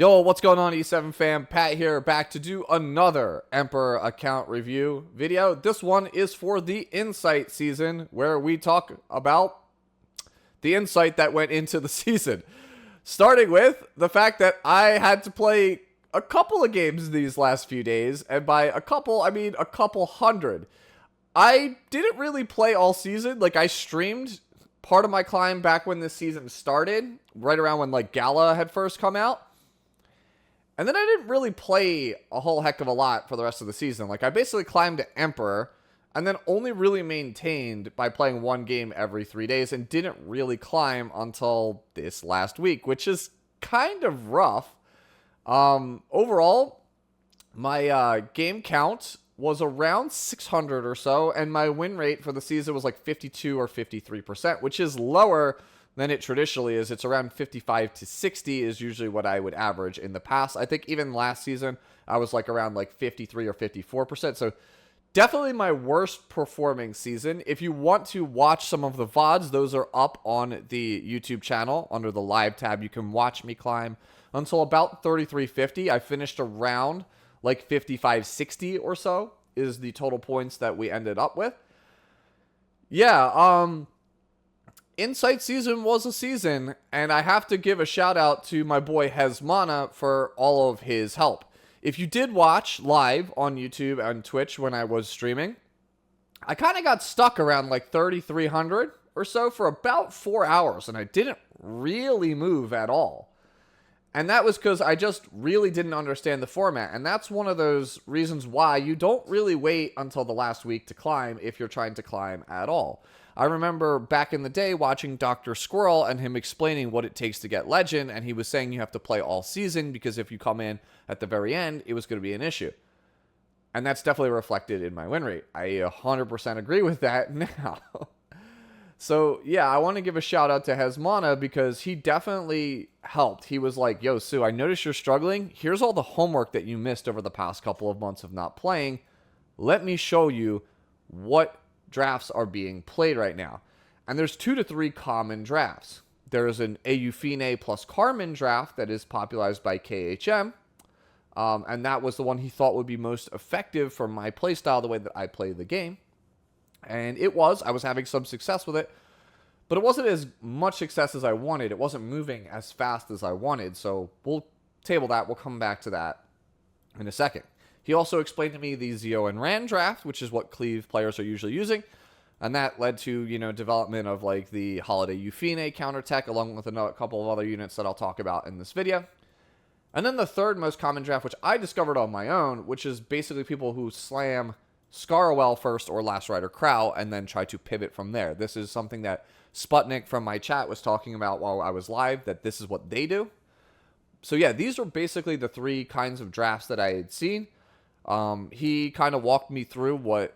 Yo, what's going on, E7 fam? Pat here, back to do another Emperor account review video. This one is for the Insight season, where we talk about the insight that went into the season. Starting with the fact that I had to play a couple of games these last few days, and by a couple, I mean a couple hundred. I didn't really play all season. Like, I streamed part of my climb back when this season started, right around when, like, Gala had first come out. And then I didn't really play a whole heck of a lot for the rest of the season. Like, I basically climbed to Emperor, and then only really maintained by playing one game every 3 days, and didn't really climb until this last week, which is kind of rough. Overall, my game count was around 600 or so, and my win rate for the season was like 52 or 53%, which is lower than it traditionally is. It's around 55 to 60 is usually what I would average in the past. I think even last season, I was like around like 53 or 54%. So definitely my worst performing season. If you want to watch some of the VODs, those are up on the YouTube channel under the live tab. You can watch me climb until about 3350. I finished around like 5560 or so is the total points that we ended up with. Yeah, Insight season was a season, and I have to give a shout out to my boy Hezmana for all of his help. If you did watch live on YouTube and Twitch when I was streaming, I kind of got stuck around like 3,300 or so for about 4 hours, and I didn't really move at all. And that was because I just really didn't understand the format, and that's one of those reasons why you don't really wait until the last week to climb if you're trying to climb at all. I remember back in the day watching Dr. Squirrel and him explaining what it takes to get Legend, and he was saying you have to play all season because if you come in at the very end, it was going to be an issue. And that's definitely reflected in my win rate. I 100% agree with that now. So, yeah, I want to give a shout out to Hezmana because he definitely helped. He was like, yo, Sue, I noticed you're struggling. Here's all the homework that you missed over the past couple of months of not playing. Let me show you what drafts are being played right now. And there's 2 to 3 common drafts. There's an Eufine plus Carmen draft that is popularized by KHM. And that was the one he thought would be most effective for my playstyle, the way that I play the game. And it was. I was having some success with it. But it wasn't as much success as I wanted. It wasn't moving as fast as I wanted. So we'll table that. We'll come back to that in a second. He also explained to me the Zio and Rand draft, which is what Cleave players are usually using. And that led to, development of like the Holiday Eufine counter tech, along with a couple of other units that I'll talk about in this video. And then the third most common draft, which I discovered on my own, which is basically people who slam Scarwell first or Last Rider Krau and then try to pivot from there. This is something that Sputnik from my chat was talking about while I was live, that this is what they do. So yeah, these are basically the 3 kinds of drafts that I had seen. He kind of walked me through what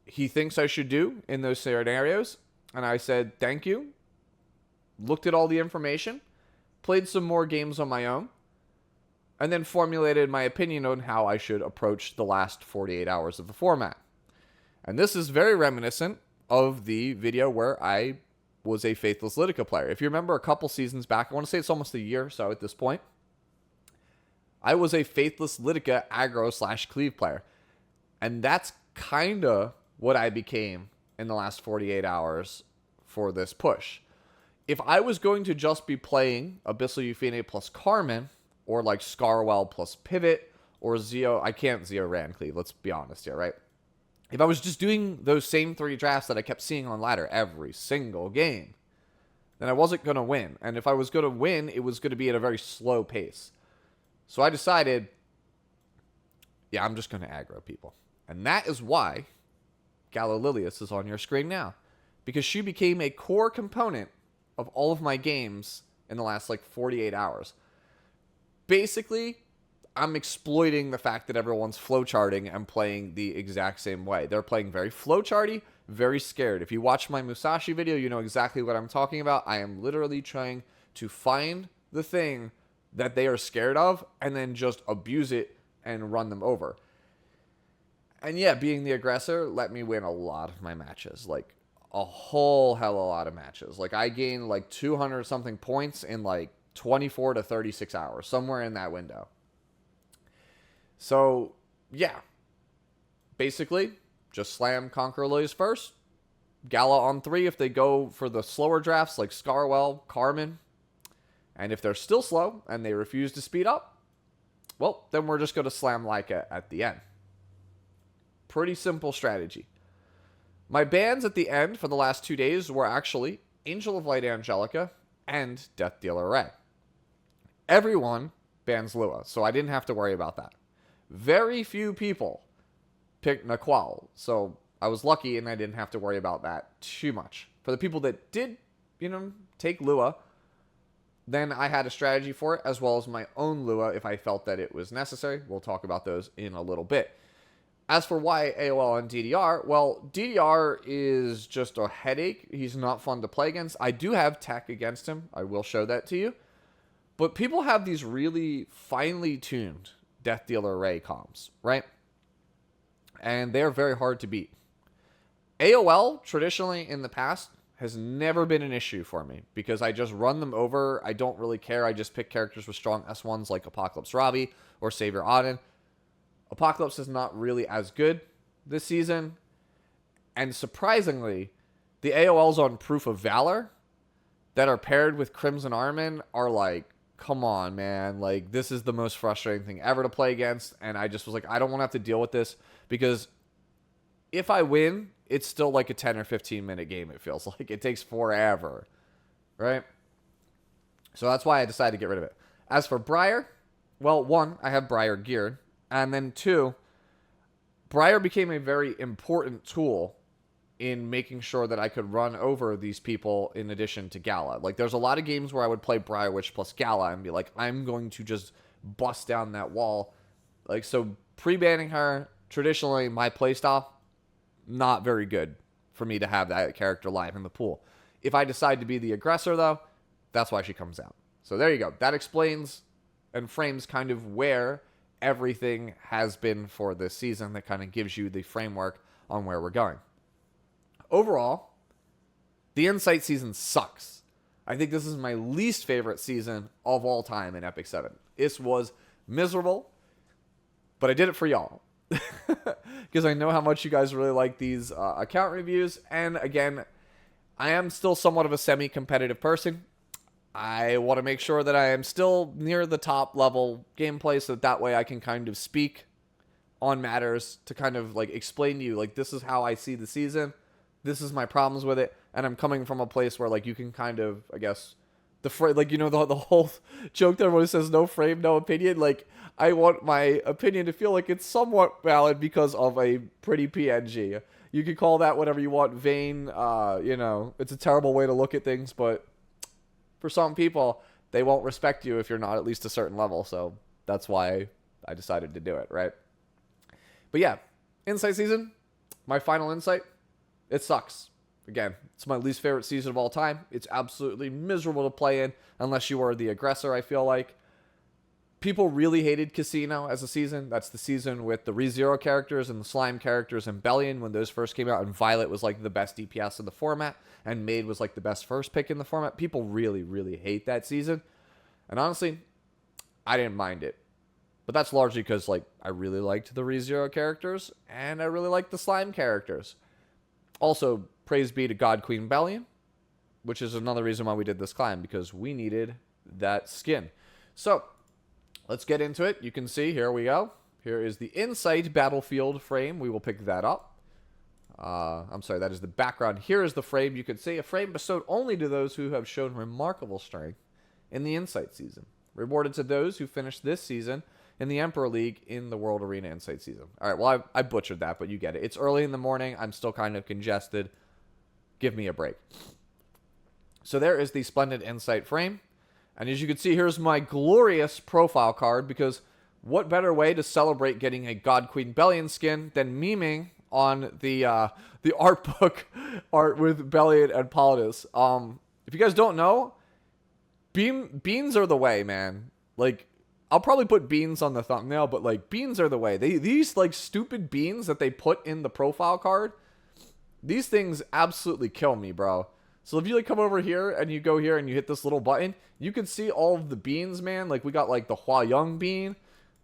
he thinks I should do in those scenarios. And I said, thank you. Looked at all the information, played some more games on my own, and then formulated my opinion on how I should approach the last 48 hours of the format. And this is very reminiscent of the video where I was a Faithless Lilica player. If you remember a couple seasons back, I want to say it's almost a year or so at this point, I was a Faithless Lilica aggro / Cleave player. And that's kind of what I became in the last 48 hours for this push. If I was going to just be playing Abyssal Eufine plus Carmen, or like Scarwell plus Pivot, or Zio, I can't Zio Rand Cleave, let's be honest here, right? If I was just doing those same 3 drafts that I kept seeing on ladder every single game, then I wasn't going to win. And if I was going to win, it was going to be at a very slow pace. So I decided, yeah, I'm just going to aggro people. And that is why Gala Lilias is on your screen now. Because she became a core component of all of my games in the last like 48 hours. Basically, I'm exploiting the fact that everyone's flowcharting and playing the exact same way. They're playing very flowcharty, very scared. If you watch my Musashi video, you know exactly what I'm talking about. I am literally trying to find the thing that they are scared of and then just abuse it and run them over. And yeah, being the aggressor let me win a lot of my matches. Like, a whole hell of a lot of matches. Like, I gained like 200 something points in like 24 to 36 hours, somewhere in that window. So, yeah. Basically, just slam Conqueror Lilias first. Gala on 3 if they go for the slower drafts like Scarwell, Carmen. And if they're still slow and they refuse to speed up, well, then we're just going to slam Leica at the end. Pretty simple strategy. My bans at the end for the last 2 days were actually Angel of Light Angelica and Death Dealer Ray. Everyone bans Lua, so I didn't have to worry about that. Very few people picked Naqual, so I was lucky and I didn't have to worry about that too much. For the people that did, take Lua, then I had a strategy for it, as well as my own Lua if I felt that it was necessary. We'll talk about those in a little bit. As for why AOL and DDR, well, DDR is just a headache. He's not fun to play against. I do have tech against him. I will show that to you. But people have these really finely tuned Death Dealer Ray comms, right? And they're very hard to beat. AOL, traditionally in the past, has never been an issue for me because I just run them over. I don't really care. I just pick characters with strong S1s like Apocalypse Ravi or Savior Auden. Apocalypse is not really as good this season. And surprisingly, the AOLs on Proof of Valor that are paired with Crimson Armin are like, come on, man. Like, this is the most frustrating thing ever to play against. And I just was like, I don't want to have to deal with this because if I win, it's still like a 10 or 15 minute game, it feels like. It takes forever, right? So that's why I decided to get rid of it. As for Briar, well, 1, I have Briar geared. And then 2, Briar became a very important tool in making sure that I could run over these people in addition to Gala. Like, there's a lot of games where I would play Briar Witch plus Gala and be like, I'm going to just bust down that wall. Like, so pre-banning her, traditionally, my playstyle, not very good for me to have that character live in the pool. If I decide to be the aggressor, though, that's why she comes out. So there you go. That explains and frames kind of where everything has been for this season. That kind of gives you the framework on where we're going. Overall, the Insight season sucks. I think this is my least favorite season of all time in Epic 7. This was miserable, but I did it for y'all. Because I know how much you guys really like these account reviews. And again, I am still somewhat of a semi-competitive person. I want to make sure that I am still near the top level gameplay so that way I can kind of speak on matters to kind of like explain to you, like, this is how I see the season. This is my problems with it. And I'm coming from a place where, like, you can kind of, I guess, the whole joke that everyone says, no frame, no opinion. Like, I want my opinion to feel like it's somewhat valid because of a pretty PNG. You can call that whatever you want, vain. It's a terrible way to look at things, but for some people, they won't respect you if you're not at least a certain level. So that's why I decided to do it, right? But yeah, Insight season, my final insight, it sucks. Again, it's my least favorite season of all time. It's absolutely miserable to play in unless you are the aggressor, I feel like. People really hated Casino as a season. That's the season with the ReZero characters and the Slime characters and BELIAN when those first came out. And Violet was like the best DPS in the format. And Maid was like the best first pick in the format. People really, really hate that season. And honestly, I didn't mind it. But that's largely because, like, I really liked the ReZero characters. And I really liked the Slime characters. Also, praise be to God Queen BELIAN, which is another reason why we did this climb, because we needed that skin. So, let's get into it. You can see, here we go. Here is the Insight Battlefield frame. We will pick that up. I'm sorry, that is the background. Here is the frame. You can see a frame bestowed only to those who have shown remarkable strength in the Insight season. Rewarded to those who finished this season in the Emperor League in the World Arena Insight season. All right, well, I butchered that, but you get it. It's early in the morning. I'm still kind of congested. Give me a break. So there is the splendid Insight frame. And as you can see, here's my glorious profile card, because what better way to celebrate getting a God Queen BELIAN skin than memeing on the art book art with BELIAN and Politis. If you guys don't know, beans are the way, man. Like, I'll probably put beans on the thumbnail, but like, beans are the way. These like stupid beans that they put in the profile card, these things absolutely kill me, bro. So if you like come over here and you go here and you hit this little button, you can see all of the beans, man. Like we got like the Hua Young bean.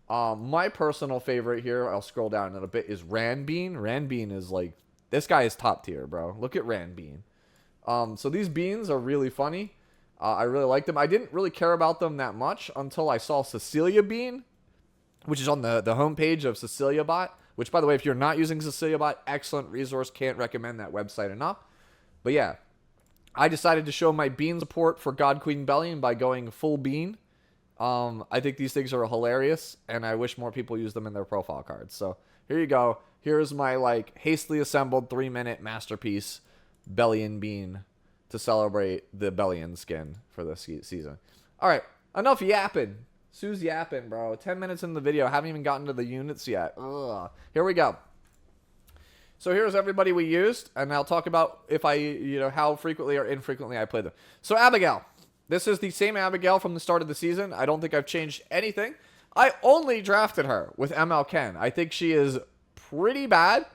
My personal favorite here, I'll scroll down in a bit, is Ran Bean. Ran Bean is like, this guy is top tier, bro. Look at Ran Bean. So these beans are really funny. I really like them. I didn't really care about them that much until I saw Cecilia Bean, which is on the homepage of Cecilia Bot. Which, by the way, if you're not using Cecilia Bot, excellent resource. Can't recommend that website enough. But yeah, I decided to show my bean support for God Queen BELIAN by going full bean. I think these things are hilarious, and I wish more people use them in their profile cards. So here you go. Here's my like hastily assembled 3-minute masterpiece BELIAN bean to celebrate the BELIAN skin for this season. All right, enough yapping. Sue's yapping, bro. 10 minutes in the video. Haven't even gotten to the units yet. Ugh. Here we go. So here's everybody we used, and I'll talk about if how frequently or infrequently I play them. So Abigail. This is the same Abigail from the start of the season. I don't think I've changed anything. I only drafted her with ML Ken. I think she is pretty bad.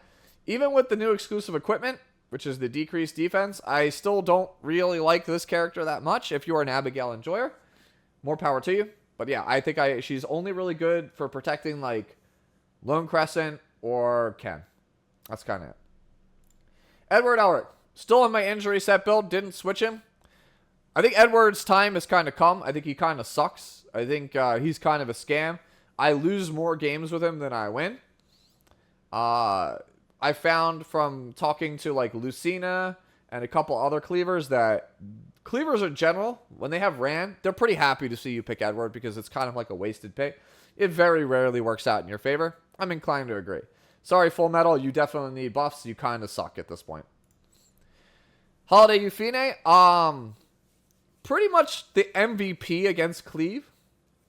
Even with the new exclusive equipment, which is the decreased defense, I still don't really like this character that much. If you're an Abigail enjoyer, more power to you. But yeah, I think she's only really good for protecting like Lone Crescent or Ken. That's kind of it. Edward Elric. Still in my injury set build. Didn't switch him. I think Edward's time has kind of come. I think he kind of sucks. I think he's kind of a scam. I lose more games with him than I win. I found from talking to like Lucina and a couple other cleavers that cleavers in general, when they have Ran, they're pretty happy to see you pick Edward because it's kind of like a wasted pick. It very rarely works out in your favor. I'm inclined to agree. Sorry, Full Metal, you definitely need buffs. You kind of suck at this point. Holiday Euphine, pretty much the MVP against Cleave.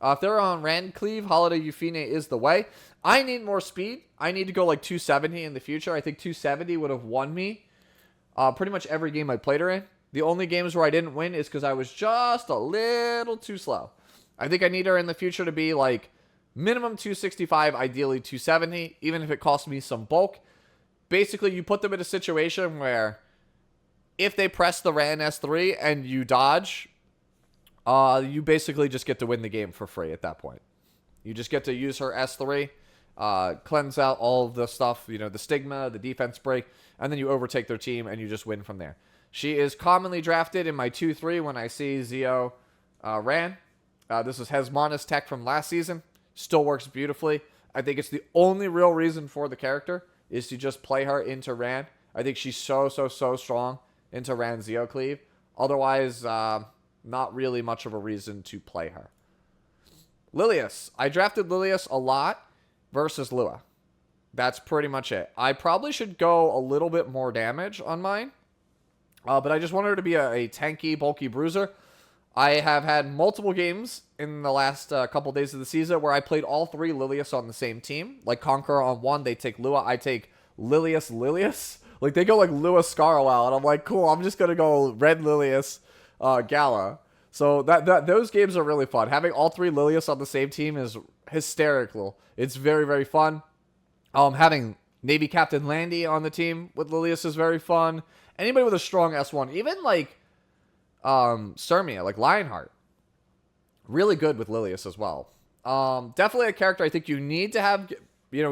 If they're on Ran Cleave, Holiday Euphine is the way. I need more speed. I need to go like 270 in the future. I think 270 would have won me pretty much every game I played her in. The only games where I didn't win is because I was just a little too slow. I think I need her in the future to be like minimum 265, ideally 270, even if it costs me some bulk. Basically, you put them in a situation where if they press the Ran S3 and you dodge, you basically just get to win the game for free at that point. You just get to use her S3, cleanse out all of the stuff, the stigma, the defense break, and then you overtake their team and you just win from there. She is commonly drafted in my 2-3 when I see Zio Ran. This is Hezmana's tech from last season. Still works beautifully. I think it's the only real reason for the character is to just play her into Ran. I think she's so strong into Ran Zio Cleave. Otherwise, not really much of a reason to play her. Lilias. I drafted Lilias a lot versus Lua. That's pretty much it. I probably should go a little bit more damage on mine. But I just want her to be a tanky, bulky bruiser. I have had multiple games in the last couple days of the season where I played all 3 Lilias on the same team. Like Conqueror on 1, they take Lua. I take Lilias. Like they go like Lua Scarwell, and I'm like, cool, I'm just going to go Red Lilias Gala. So those games are really fun. Having all 3 Lilias on the same team is hysterical. It's very fun. Having Navy Captain Landy on the team with Lilias is very fun. Anybody with a strong S1, even like Cermia, like Lionheart, really good with Lilias as well. Definitely a character I think you need to have,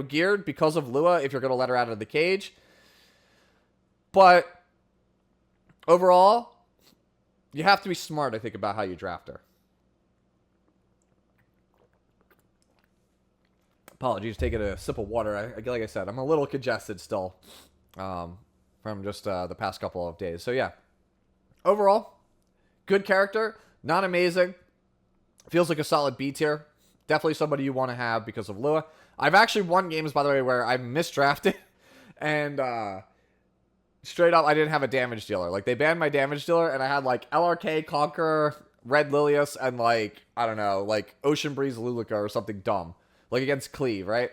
geared because of Lua if you're going to let her out of the cage. But overall, you have to be smart, I think, about how you draft her. Apologies, taking a sip of water. Like I said, I'm a little congested still from just the past couple of days. So yeah, overall, good character, not amazing. Feels like a solid B tier. Definitely somebody you want to have because of Lua. I've actually won games, by the way, where I misdrafted and straight up I didn't have a damage dealer. Like they banned my damage dealer and I had like LRK, Conqueror, Red Lilias, and like, I don't know, like Ocean Breeze Luluca or something dumb. Like against Cleave, right?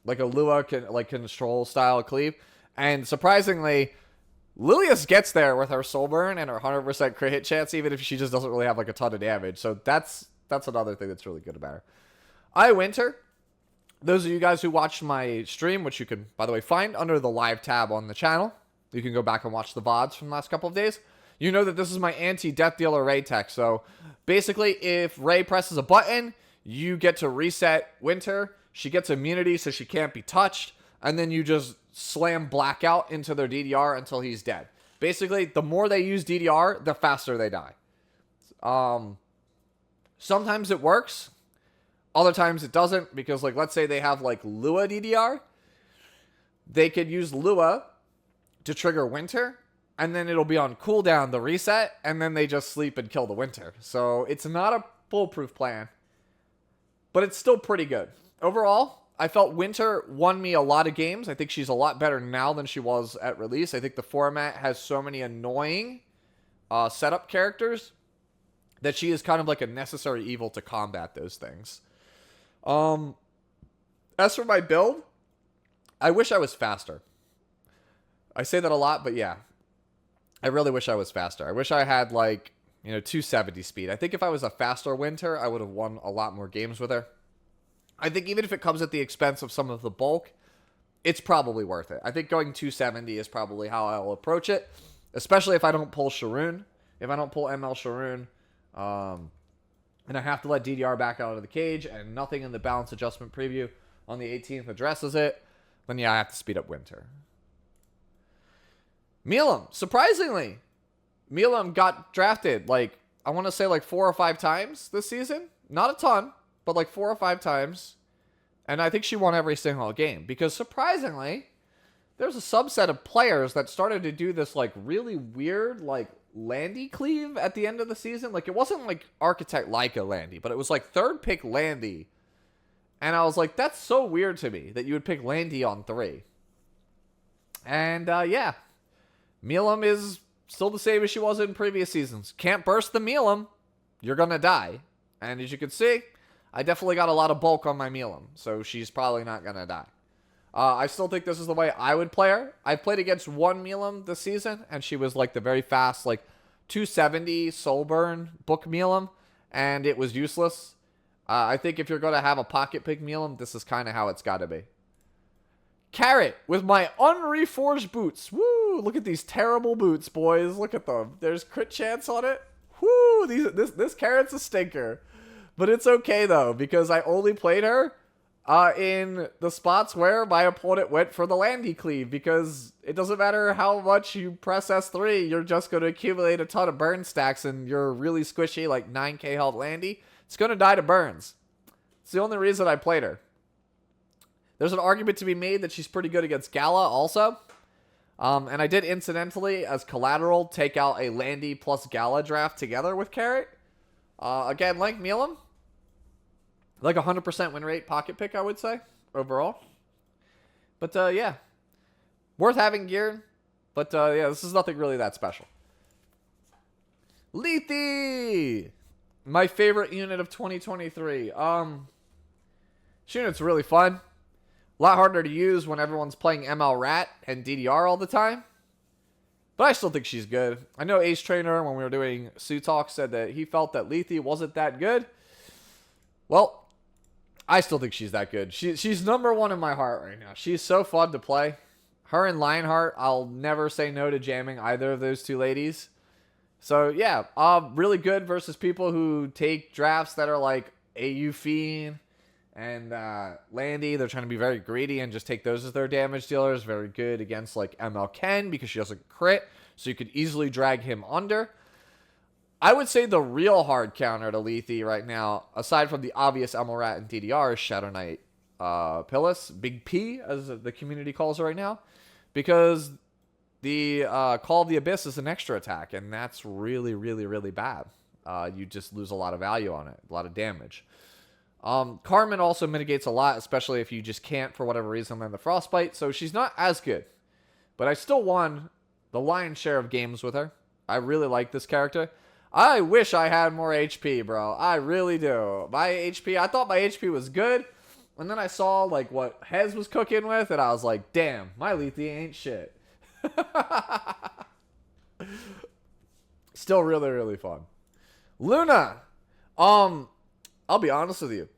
Like a Lua control style Cleave. And surprisingly, Lilias gets there with her soul burn and her 100% crit hit chance, even if she just doesn't really have like a ton of damage. So that's another thing that's really good about her. I Winter. Those of you guys who watched my stream, which you can, by the way, find under the live tab on the channel. You can go back and watch the VODs from the last couple of days. you know that this is my anti-death dealer Ray tech. So basically, if Ray presses a button, you get to reset Winter. She gets immunity, so she can't be touched. And then you just slam Blackout into their DDR until he's dead. Basically, the more they use DDR, the faster they die. Sometimes it works. Other times it doesn't, because like let's say they have like Lua DDR. They could use Lua to trigger Winter, and then it'll be on cooldown, the reset, and then they just sleep and kill the Winter. So it's not a foolproof plan, but it's still pretty good. Overall, I felt Winter won me a lot of games. I think she's a lot better now than she was at release. I think the format has so many annoying setup characters that she is kind of like a necessary evil to combat those things. As for my build, I wish I was faster. I say that a lot, but yeah. I really wish I was faster. I wish I had like, 270 speed. I think if I was a faster Winter, I would have won a lot more games with her. I think even if it comes at the expense of some of the bulk, it's probably worth it. I think going 270 is probably how I'll approach it, especially if I don't pull Sharoon. If I don't pull ML Sharoon, and I have to let DDR back out of the cage, and nothing in the balance adjustment preview on the 18th addresses it, then yeah, I have to speed up Winter. Milim, surprisingly, Milim got drafted like, I want to say like 4 or 5 times this season. Not a ton, but like 4 or 5 times. And I think she won every single game, because surprisingly, there's a subset of players that started to do this like really weird like Landy cleave at the end of the season. Like it wasn't like Architect Leica Landy, but it was like 3rd pick Landy. And I was like, that's so weird to me that you would pick Landy on 3. And yeah, Milim is still the same as she was in previous seasons. Can't burst the Milim, you're gonna die. And as you can see, I definitely got a lot of bulk on my Milim, so she's probably not gonna die. I still think this is the way I would play her. I've played against one Milim this season, and she was like the very fast, like 270 soul burn book Milim, and it was useless. I think if you're going to have a pocket pick Milim, this is kind of how it's got to be. Carrot with my unreforged boots. Woo! Look at these terrible boots, boys. Look at them. There's crit chance on it. Woo! This carrot's a stinker. But it's okay, though, because I only played her in the spots where my opponent went for the Landy cleave, because it doesn't matter how much you press S3, you're just going to accumulate a ton of burn stacks, and you're really squishy, like 9k health Landy. It's going to die to burns. It's the only reason I played her. There's an argument to be made that she's pretty good against Gala also. And I did incidentally, as collateral, take out a Landy plus Gala draft together with Carrot. Again, like Milim, like 100% win rate pocket pick, I would say, overall. But yeah, worth having geared. But yeah, this is nothing really that special. Lethe! My favorite unit of 2023. This unit's really fun. A lot harder to use when everyone's playing ML Rat and DDR all the time. But I still think she's good. I know Ace Trainer, when we were doing Sue Talk, said that he felt that Lethe wasn't that good. Well, I still think she's that good. She's number 1 in my heart right now. She's so fun to play. Her and Lionheart, I'll never say no to jamming either of those two ladies. So yeah, really good versus people who take drafts that are like AU Fiend and Landy. They're trying to be very greedy and just take those as their damage dealers. Very good against like ML Ken because she doesn't crit, so you could easily drag him under. I would say the real hard counter to Lethe right now, aside from the obvious ML Rat and DDR, is Shadow Knight Pillis, Big P, as the community calls her right now, because the Call of the Abyss is an extra attack, and that's really, really, really bad. You just lose a lot of value on it, a lot of damage. Carmen also mitigates a lot, especially if you just can't, for whatever reason, land the Frostbite, so she's not as good. But I still won the lion's share of games with her. I really like this character. I wish I had more HP, bro. I really do. My HP, I thought my HP was good, and then I saw like what Hez was cooking with, and I was like, damn, my Lethe ain't shit. Still really, really fun. Luna. I'll be honest with you.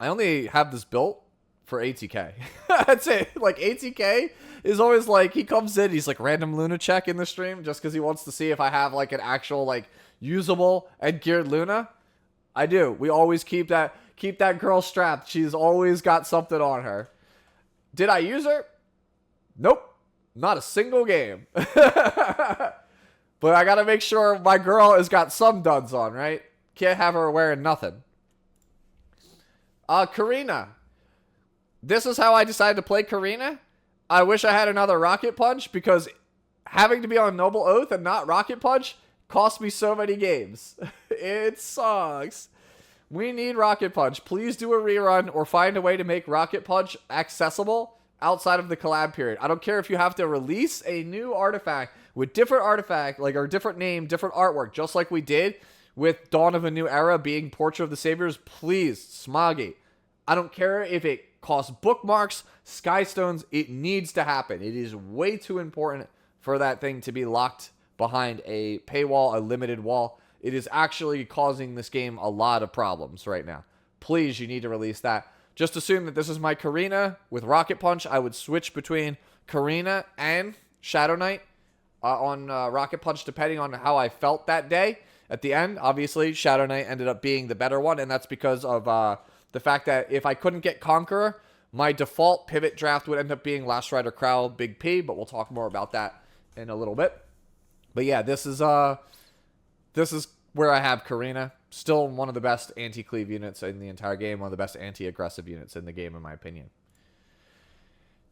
I only have this built for ATK. That's it. Like, ATK is always like, he comes in, he's like random Luna check in the stream just because he wants to see if I have like an actual like usable and geared Luna. I do. We always keep that girl strapped. She's always got something on her. Did I use her? Nope. Not a single game. But I gotta make sure my girl has got some duds on, right? Can't have her wearing nothing. Karina. This is how I decided to play Karina. I wish I had another Rocket Punch because having to be on Noble Oath and not Rocket Punch cost me so many games. It sucks. We need Rocket Punch. Please do a rerun or find a way to make Rocket Punch accessible outside of the collab period. I don't care if you have to release a new artifact with different artifact, like, or different name, different artwork, just like we did with Dawn of a New Era being Portrait of the Saviors. Please, Smoggy. I don't care if it costs bookmarks, skystones. It needs to happen. It is way too important for that thing to be locked behind a paywall, a limited wall. It is actually causing this game a lot of problems right now. Please, you need to release that. Just assume that this is my Karina with Rocket Punch. I would switch between Karina and Shadow Knight on Rocket Punch depending on how I felt that day. At the end, obviously, Shadow Knight ended up being the better one, and that's because of the fact that if I couldn't get Conqueror, my default pivot draft would end up being Last Rider Krau, Big P, but we'll talk more about that in a little bit. But yeah, this is where I have Karina. Still one of the best anti-cleave units in the entire game. One of the best anti-aggressive units in the game, in my opinion.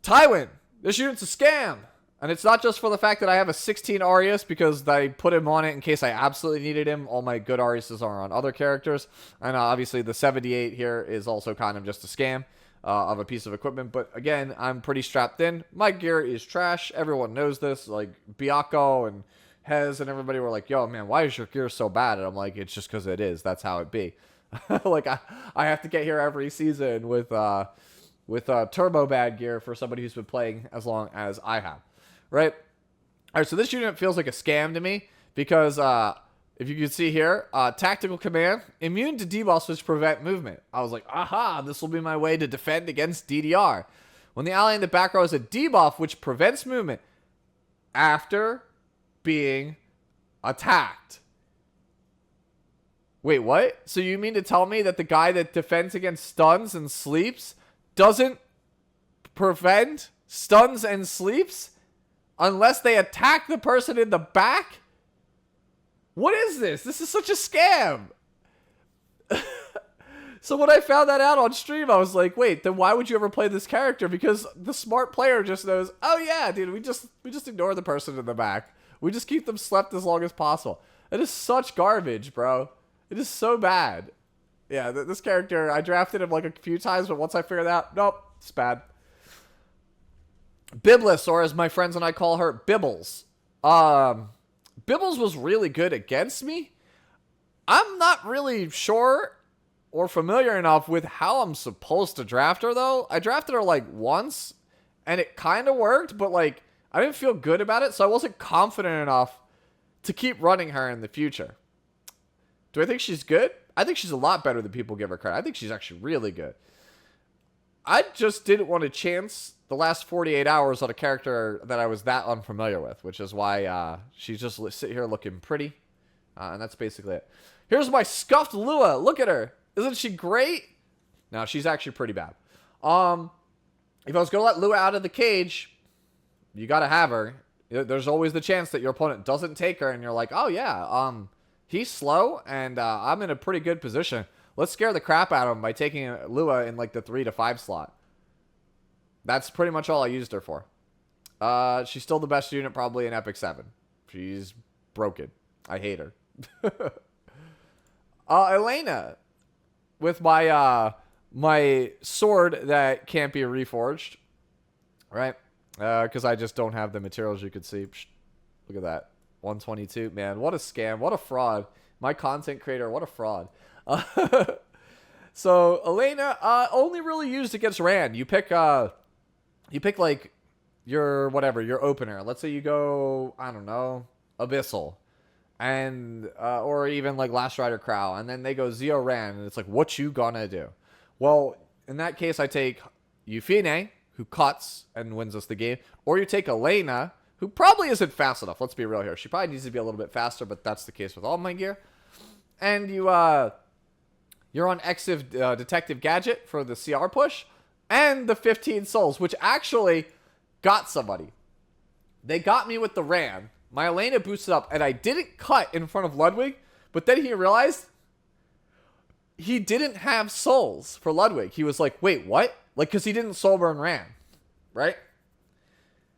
Tywin. This unit's a scam. And it's not just for the fact that I have a 16 Arius because I put him on it in case I absolutely needed him. All my good Ariuses are on other characters. And obviously the 78 here is also kind of just a scam of a piece of equipment. But again, I'm pretty strapped in. My gear is trash. Everyone knows this. Like Biako and Hez and everybody were like, yo, man, why is your gear so bad? And I'm like, it's just because it is. That's how it be. Like, I have to get here every season with turbo bad gear for somebody who's been playing as long as I have. Right? All right, so this unit feels like a scam to me because if you can see here, tactical command, immune to debuffs which prevent movement. I was like, aha, this will be my way to defend against DDR. When the ally in the back row has a debuff which prevents movement after being attacked. Wait, what? So you mean to tell me that the guy that defends against stuns and sleeps doesn't prevent stuns and sleeps unless they attack the person in the back? What is this? This is such a scam. So when I found that out on stream, I was like, wait, then why would you ever play this character? Because the smart player just knows, oh yeah, dude, we just ignore the person in the back. We just keep them slept as long as possible. It is such garbage, bro. It is so bad. Yeah, this character, I drafted him like a few times, but once I figured out, nope, it's bad. Byblis, or as my friends and I call her, Bibbles. Bibbles was really good against me. I'm not really sure or familiar enough with how I'm supposed to draft her, though. I drafted her like once, and it kind of worked, but like I didn't feel good about it, so I wasn't confident enough to keep running her in the future. Do I think she's good? I think she's a lot better than people give her credit. I think she's actually really good. I just didn't want to chance the last 48 hours on a character that I was that unfamiliar with, which is why she's just sitting here looking pretty. And that's basically it. Here's my scuffed Lua. Look at her. Isn't she great? No, she's actually pretty bad. If I was going to let Lua out of the cage, you got to have her. There's always the chance that your opponent doesn't take her, and you're like, oh, yeah, he's slow, and I'm in a pretty good position. Let's scare the crap out of him by taking Lua in, like, the 3 to 5 slot. That's pretty much all I used her for. She's still the best unit probably in Epic 7. She's broken. I hate her. Elena. With my my sword that can't be reforged. Right? Because I just don't have the materials you could see. Psh, look at that. 122. Man, what a scam. What a fraud. My content creator, what a fraud. So, Elena, only really used against Rand. You pick like your whatever, your opener. Let's say you go, I don't know, Abyssal. And or even like Last Rider Krau, and then they go Zeo Rand, and it's like, what you gonna do? Well, in that case, I take Euphine, who cuts and wins us the game, or you take Elena, who probably isn't fast enough. Let's be real here. She probably needs to be a little bit faster, but that's the case with all my gear. And you're on Exiv Detective Gadget for the CR push, and the 15 souls, which actually got somebody. They got me with the Ran. My Elena boosted up, and I didn't cut in front of Ludwig, but then he realized he didn't have souls for Ludwig. He was like, wait, what? Like, because he didn't soul burn Ran, right?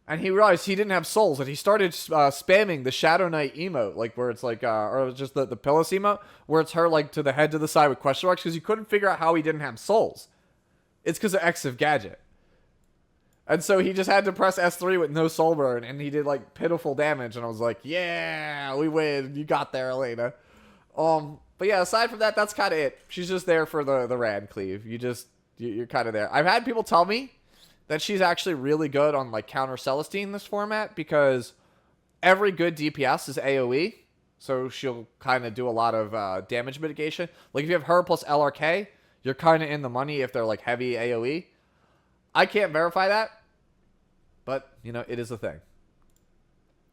And he realized he didn't have souls, and he started spamming the Shadow Knight emote, like where it's like, or just the Pillis emote, where it's her like to the head to the side with question marks, because he couldn't figure out how he didn't have souls. It's because of Exiv Gadget. And so he just had to press S3 with no soul burn, and he did like pitiful damage, and I was like, yeah, we win. You got there, Elena. But yeah, aside from that, that's kind of it. She's just there for the Rad Cleave. You're kind of there. I've had people tell me that she's actually really good on like counter Celestine in this format, because every good DPS is AoE, so she'll kind of do a lot of damage mitigation. Like if you have her plus LRK, you're kind of in the money if they're like heavy AoE. I can't verify that, but you know, it is a thing.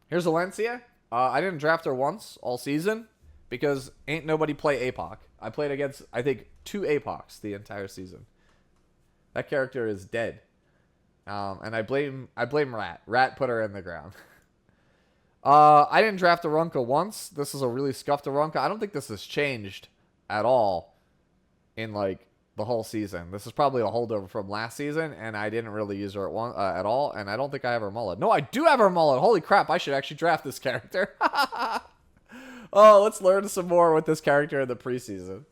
Here's Alencia. I didn't draft her once all season because ain't nobody play APOC. I played against, I think, 2 APOCs the entire season. That character is dead. And I blame Rat. Rat put her in the ground. I didn't draft Arunka once. This is a really scuffed Arunka. I don't think this has changed at all in like the whole season. This is probably a holdover from last season, and I didn't really use her at all, and I don't think I have her mullet. No, I do have her mullet. Holy crap, I should actually draft this character. Oh, let's learn some more with this character in the preseason.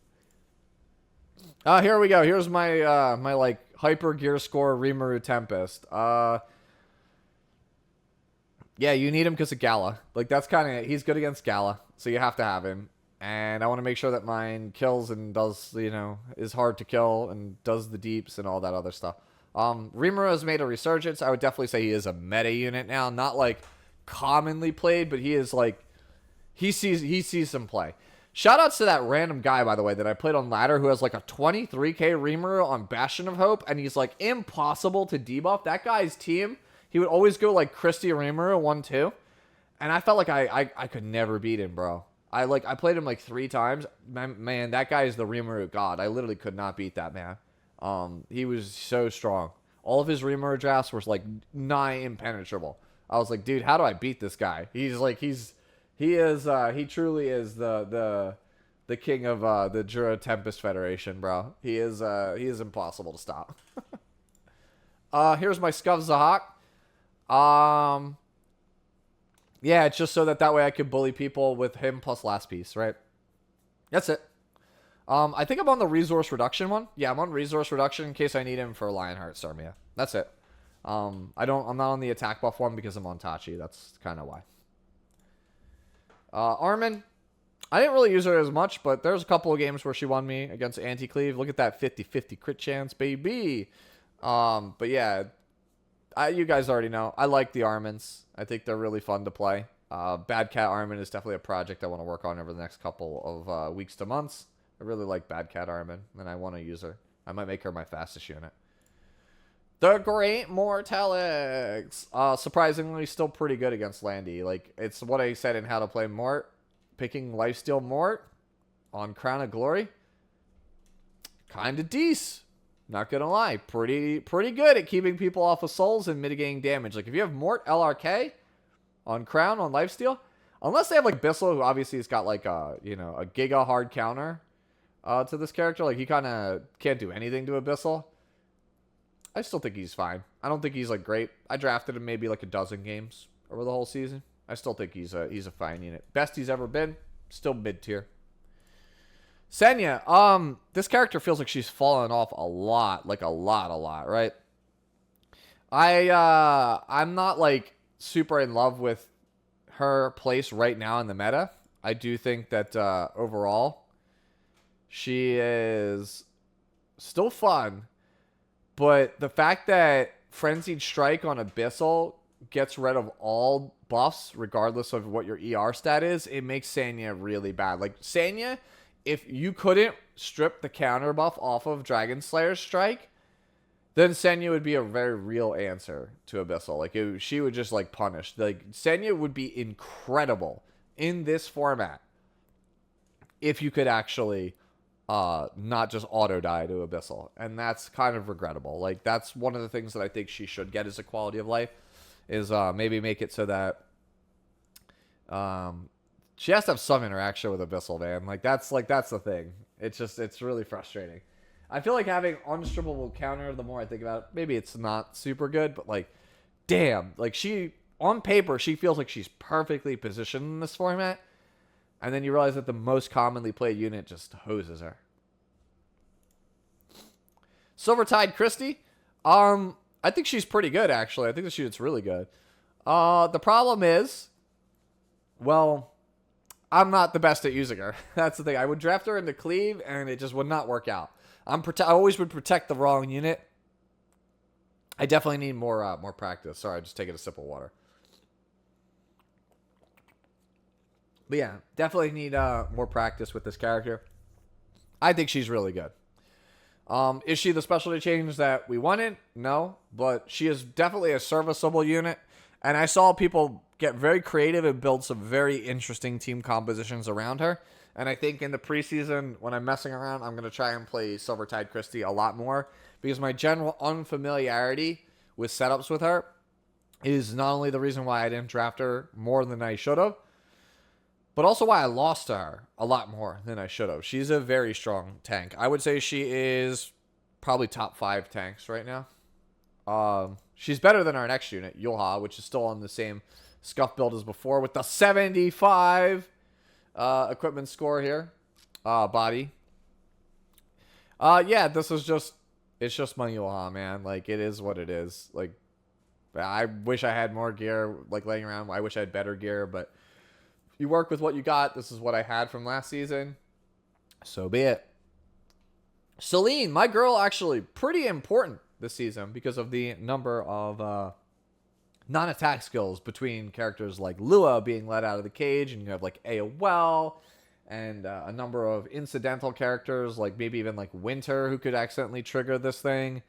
Here we go. Here's my my like hyper gear score Rimuru Tempest. Yeah, you need him because of Gala. Like that's kind of, he's good against Gala, so you have to have him. And I want to make sure that mine kills and does, you know, is hard to kill and does the deeps and all that other stuff. Rimuru has made a resurgence. I would definitely say he is a meta unit now. Not like commonly played, but he is like, he sees some play. Shoutouts to that random guy, by the way, that I played on ladder who has like a 23k Rimuru on Bastion of Hope, and he's like impossible to debuff. That guy's team, he would always go like Christy Rimuru 1-2, and I felt like I could never beat him, bro. I played him like 3 times. Man, that guy is the Rimuru god. I literally could not beat that man. He was so strong. All of his Rimuru drafts were like nigh impenetrable. I was like, dude, how do I beat this guy? He truly is the king of the Rimuru Tempest Federation, bro. He is impossible to stop. Here's my Scuff Zahhak. Yeah, it's just so that way I could bully people with him plus last piece, right? That's it. I think I'm on the resource reduction one. Yeah, I'm on resource reduction in case I need him for Lionheart Cermia. That's it. I'm not on the attack buff one because I'm on Tachi. That's kind of why. Armin, I didn't really use her as much, but there's a couple of games where she won me against anti-Cleave. Look at that 50-50 crit chance, baby. But yeah, you guys already know. I like the Armins. I think they're really fun to play. Bad Cat Armin is definitely a project I want to work on over the next couple of weeks to months. I really like Bad Cat Armin, and I want to use her. I might make her my fastest unit. The Great Mortelix. Surprisingly, still pretty good against Landy. Like, it's what I said in How to Play Mort. Picking Lifesteal Mort on Crown of Glory. Kind of decent. Not gonna lie. Pretty good at keeping people off of souls and mitigating damage. Like, if you have Mort LRK on Crown, on Lifesteal, unless they have, like, Bissell, who obviously has got, like, a giga hard counter to this character. Like, he kind of can't do anything to Abyssal. I still think he's fine. I don't think he's, like, great. I drafted him maybe, like, a dozen games over the whole season. I still think he's a fine unit. Best he's ever been. Still mid-tier. Senya. This character feels like she's fallen off a lot. Like, a lot, right? I'm not, like, super in love with her place right now in the meta. I do think that, overall, she is still fun. But the fact that Frenzied Strike on Abyssal gets rid of all buffs, regardless of what your ER stat is, it makes Senya really bad. Like, Senya, if you couldn't strip the counter buff off of Dragon Slayer's Strike, then Senya would be a very real answer to Abyssal. Like, she would just, like, punish. Like, Senya would be incredible in this format if you could actually not just auto-die to Abyssal. And that's kind of regrettable. Like, that's one of the things that I think she should get as a quality of life, is maybe make it so that she has to have some interaction with Abyssal, man. Like, that's the thing. It's really frustrating. I feel like having unstrippable counter, the more I think about it, maybe it's not super good, but, like, damn. Like, on paper, she feels like she's perfectly positioned in this format. And then you realize that the most commonly played unit just hoses her. Silvertide Christy. I think she's pretty good, actually. I think this unit's really good. The problem is, well, I'm not the best at using her. That's the thing. I would draft her into Cleave, and it just would not work out. I always would protect the wrong unit. I definitely need more practice. Sorry, just taking a sip of water. But yeah, definitely need more practice with this character. I think she's really good. Is she the specialty change that we wanted? No, but she is definitely a serviceable unit. And I saw people get very creative and build some very interesting team compositions around her. And I think in the preseason, when I'm messing around, I'm going to try and play Silvertide Christy a lot more. Because my general unfamiliarity with setups with her is not only the reason why I didn't draft her more than I should have, but also why I lost to her a lot more than I should have. She's a very strong tank. I would say she is probably top 5 tanks right now. She's better than our next unit, Yulha, which is still on the same scuff build as before with the 75 equipment score here. Body. Yeah, this is just, it's just my Yulha, man. Like, it is what it is. Like, I wish I had more gear, like, laying around. I wish I had better gear, but you work with what you got. This is what I had from last season. So be it. Celine, my girl, actually pretty important this season because of the number of non-attack skills between characters like Lua being let out of the cage, and you have like AOL, and a number of incidental characters, like maybe even like Winter, who could accidentally trigger this thing.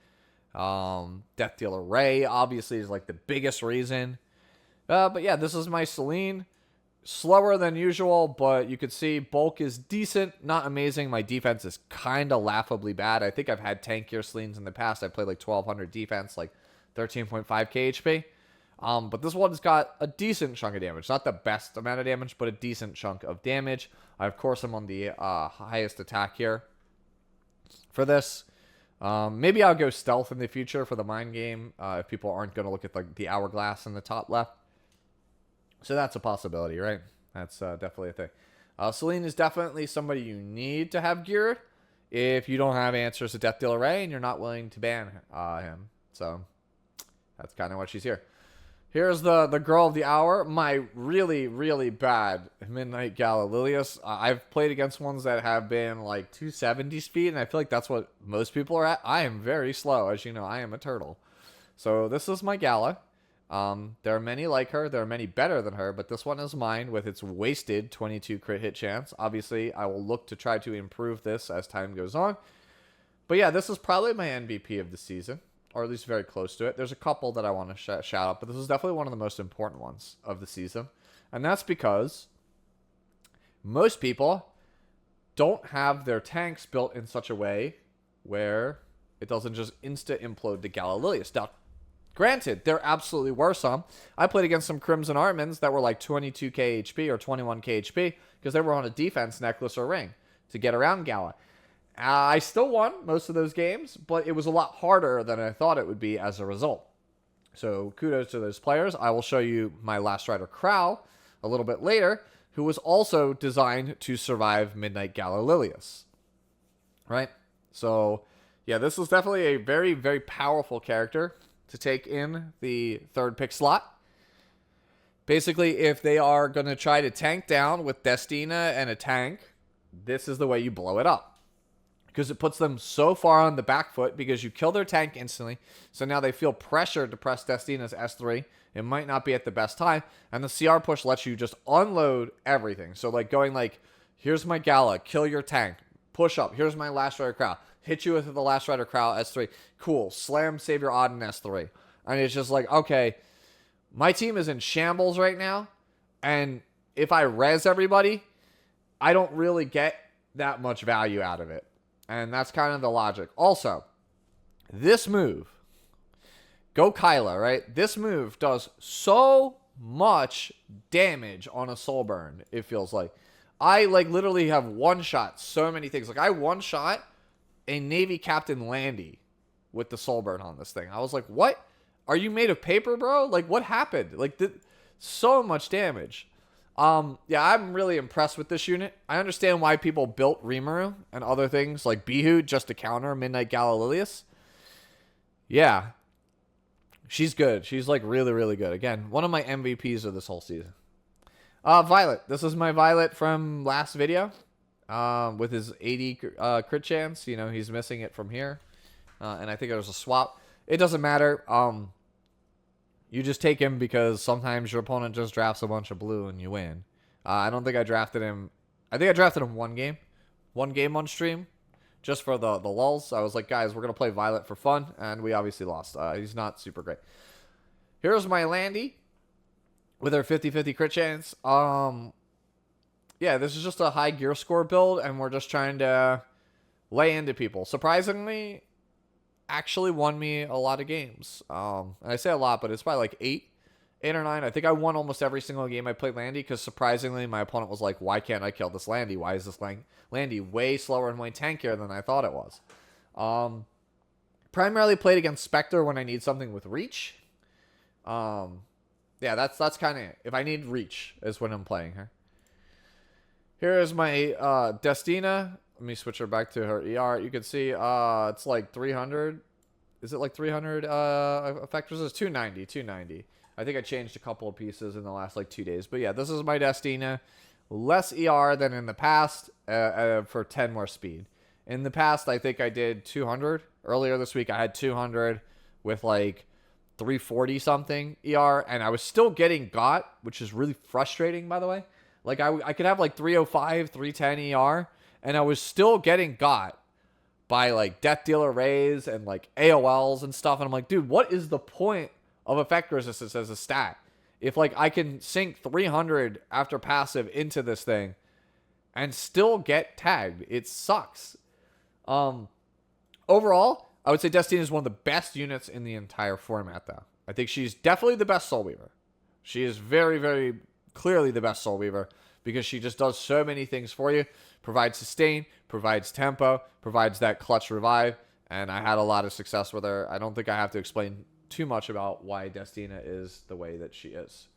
Death Dealer Ray, obviously, is like the biggest reason. But yeah, this is my Celine. Slower than usual, but you could see bulk is decent, not amazing. My defense is kind of laughably bad. I think I've had tankier Celines in the past. I played like 1200 defense, like 13.5 KHP. But this one's got a decent chunk of damage. Not the best amount of damage, but a decent chunk of damage. Of course, I'm on the highest attack here for this. Maybe I'll go stealth in the future for the mind game if people aren't going to look at like the hourglass in the top left. So that's a possibility, right? That's definitely a thing. Celine is definitely somebody you need to have geared if you don't have answers to Death Dealer Ray and you're not willing to ban him. So that's kind of what she's here. Here's the girl of the hour, my really, really bad Midnight Gala Lilias. I've played against ones that have been like 270 speed, and I feel like that's what most people are at. I am very slow. As you know, I am a turtle. So this is my Gala. There are many like her. There are many better than her, but this one is mine with its wasted 22 crit hit chance. Obviously, I will look to try to improve this as time goes on. But yeah, this is probably my MVP of the season, or at least very close to it. There's a couple that I want to shout out, but this is definitely one of the most important ones of the season. And that's because most people don't have their tanks built in such a way where it doesn't just insta-implode the Gala Lilias. Now, granted, there absolutely were some. I played against some Crimson Armins that were like 22 KHP or 21 KHP because they were on a defense necklace or ring to get around Gala. I still won most of those games, but it was a lot harder than I thought it would be as a result. So kudos to those players. I will show you my Last Rider Krau a little bit later, who was also designed to survive Midnight Gala Lilias. Right? So, yeah, this is definitely a very, very powerful character to take in the third pick slot. Basically, if they are going to try to tank down with Destina and a tank, this is the way you blow it up. Because it puts them so far on the back foot because you kill their tank instantly. So now they feel pressured to press Destina's S3. It might not be at the best time. And the CR push lets you just unload everything. So like going like, here's my Gala, kill your tank. Push up, here's my Last Rider Krau. hit you with the Last Rider Krau S3. Cool. Slam Savior Auden S3. And it's just like, okay, my team is in shambles right now. And if I res everybody, I don't really get that much value out of it. And that's kind of the logic. Also, this move, go Kyla, right? This move does so much damage on a soul burn, it feels like. I like literally have one-shot so many things. Like I one-shot a Navy Captain Landy with the soul burn on this thing. I was like, what? Are you made of paper, bro? Like what happened? Like so much damage. Yeah, I'm really impressed with this unit. I understand why people built Rimuru and other things like Bihu just to counter Midnight Gala Lilias. Yeah. She's good. She's like really, really good. Again, one of my MVPs of this whole season. Violet. This is my Violet from last video. With his 80 crit chance. You know, he's missing it from here. And I think there's a swap. It doesn't matter. You just take him because sometimes your opponent just drafts a bunch of blue and you win. I don't think I drafted him. I think I drafted him one game. One game on stream. Just for the lulz. I was like, guys, we're going to play Violet for fun. And we obviously lost. He's not super great. Here's my Landy. With her 50-50 crit chance. Yeah, this is just a high gear score build. And we're just trying to lay into people. Surprisingly, actually won me a lot of games. And I say a lot, but it's probably like 8 or 9. I think I won almost every single game I played Landy, because surprisingly, my opponent was like, why can't I kill this Landy? Why is this Landy way slower and way tankier than I thought it was? Primarily played against Spectre when I need something with reach. Yeah, that's kind of it. If I need reach is when I'm playing her. Here is my Destina. Let me switch her back to her ER. You can see it's like 300. Is it like 300 effectors? It's 290. I think I changed a couple of pieces in the last like 2 days. But yeah, this is my Destina. Less ER than in the past for 10 more speed. In the past, I think I did 200. Earlier this week, I had 200 with like 340 something ER. And I was still getting got, which is really frustrating, by the way. Like I could have like 305, 310 ER. And I was still getting got by like Death Dealer Rays and like AOLs and stuff. And I'm like, dude, what is the point of effect resistance as a stat? If like I can sink 300 after passive into this thing and still get tagged, it sucks. Overall, I would say Destina is one of the best units in the entire format, though. I think she's definitely the best Soulweaver. She is very, very clearly the best Soulweaver because she just does so many things for you. Provides sustain, provides tempo, provides that clutch revive, and I had a lot of success with her. I don't think I have to explain too much about why Destina is the way that she is.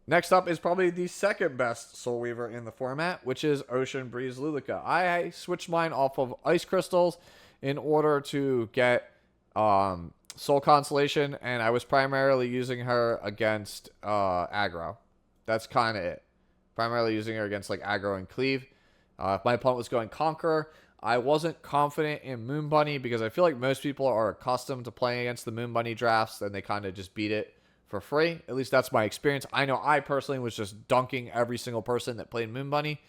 Next up is probably the second best Soulweaver in the format, which is Ocean Breeze Luluca. I switched mine off of Ice Crystals in order to get Soul Constellation, and I was primarily using her against aggro. That's kind of it. Primarily using her against like aggro and Cleave. If my opponent was going Conqueror, I wasn't confident in Moon Bunny because I feel like most people are accustomed to playing against the Moon Bunny drafts and they kind of just beat it for free. At least that's my experience. I know I personally was just dunking every single person that played Moon Bunny.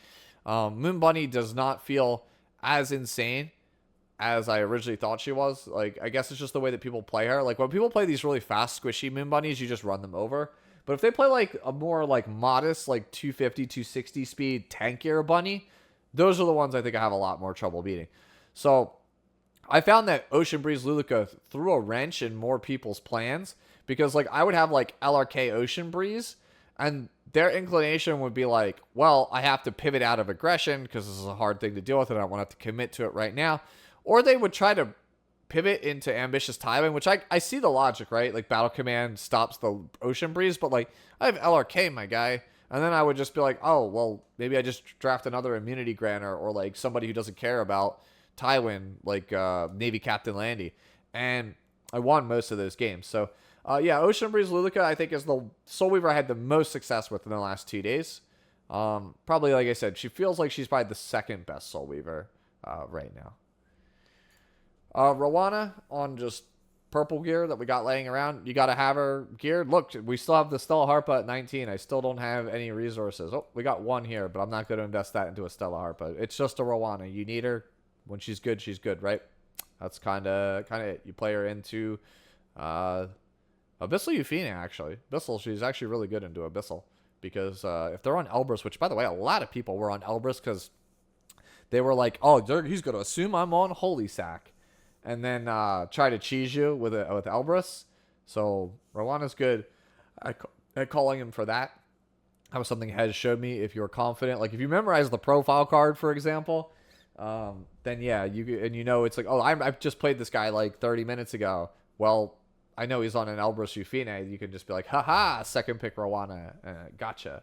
Moon Bunny does not feel as insane as I originally thought she was. Like, I guess it's just the way that people play her. Like, when people play these really fast, squishy Moon Bunnies, you just run them over. But if they play like a more like modest, like 250, 260 speed tankier bunny, those are the ones I think I have a lot more trouble beating. So I found that Ocean Breeze Luluca threw a wrench in more people's plans because like I would have like LRK Ocean Breeze and their inclination would be like, well, I have to pivot out of aggression because this is a hard thing to deal with and I don't want to have to commit to it right now. Or they would try to pivot into Ambitious Tywin, which I see the logic, right? Like Battle Command stops the Ocean Breeze, but like I have LRK, my guy. And then I would just be like, oh, well, maybe I just draft another immunity granter or like somebody who doesn't care about Tywin, like Navy Captain Landy. And I won most of those games. So, yeah, Ocean Breeze Luluca, I think, is the Soulweaver I had the most success with in the last 2 days. Probably, like I said, she feels like she's probably the second best Soulweaver right now. Roana on just purple gear that we got laying around, you got to have her geared. Look, we still have the Stella Harpa at 19. I still don't have any resources. Oh, we got one here, but I'm not going to invest that into a Stella Harpa. It's just a Roana. You need her. When she's good, right? That's kind of it. You play her into Abyssal Euphenia, actually. Abyssal, she's actually really good into Abyssal. Because if they're on Elbrus, which, by the way, a lot of people were on Elbrus because they were like, oh, he's going to assume I'm on Holy Sack. And then try to cheese you with Elbrus. So Roana's good at calling him for that. That was something Hez showed me. If you're confident, like if you memorize the profile card, for example, then yeah, you know it's like, oh, I've just played this guy like 30 minutes ago. Well, I know he's on an Elbrus Euphine. You can just be like, haha, second pick Roana. Gotcha.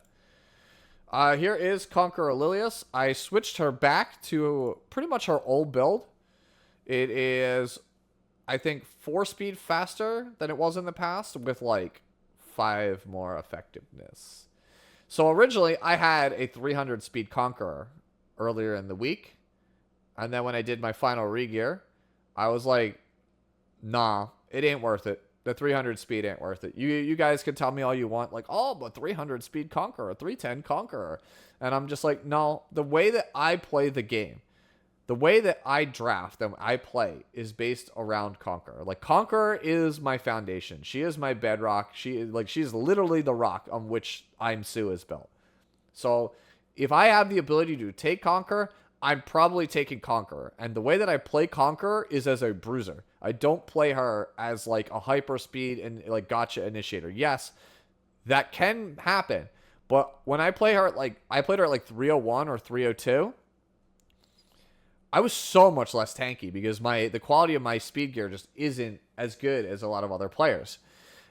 Here is Conqueror Lilias. I switched her back to pretty much her old build. It is, I think, 4 speed faster than it was in the past with like 5 more effectiveness. So originally I had a 300 speed Conqueror earlier in the week. And then when I did my final regear, I was like, nah, it ain't worth it. The 300 speed ain't worth it. You guys can tell me all you want, like, oh, but 300 speed Conqueror, 310 Conqueror. And I'm just like, no, the way that I play the game, the way that I draft and I play is based around Conqueror. Like, Conqueror is my foundation. She is my bedrock. She's literally the rock on which I'm Sue is built. So if I have the ability to take Conqueror, I'm probably taking Conqueror. And the way that I play Conqueror is as a bruiser. I don't play her as like a hyper speed and like gotcha initiator. Yes, that can happen. But when I play her I played her at like 301 or 302, I was so much less tanky because the quality of my speed gear just isn't as good as a lot of other players.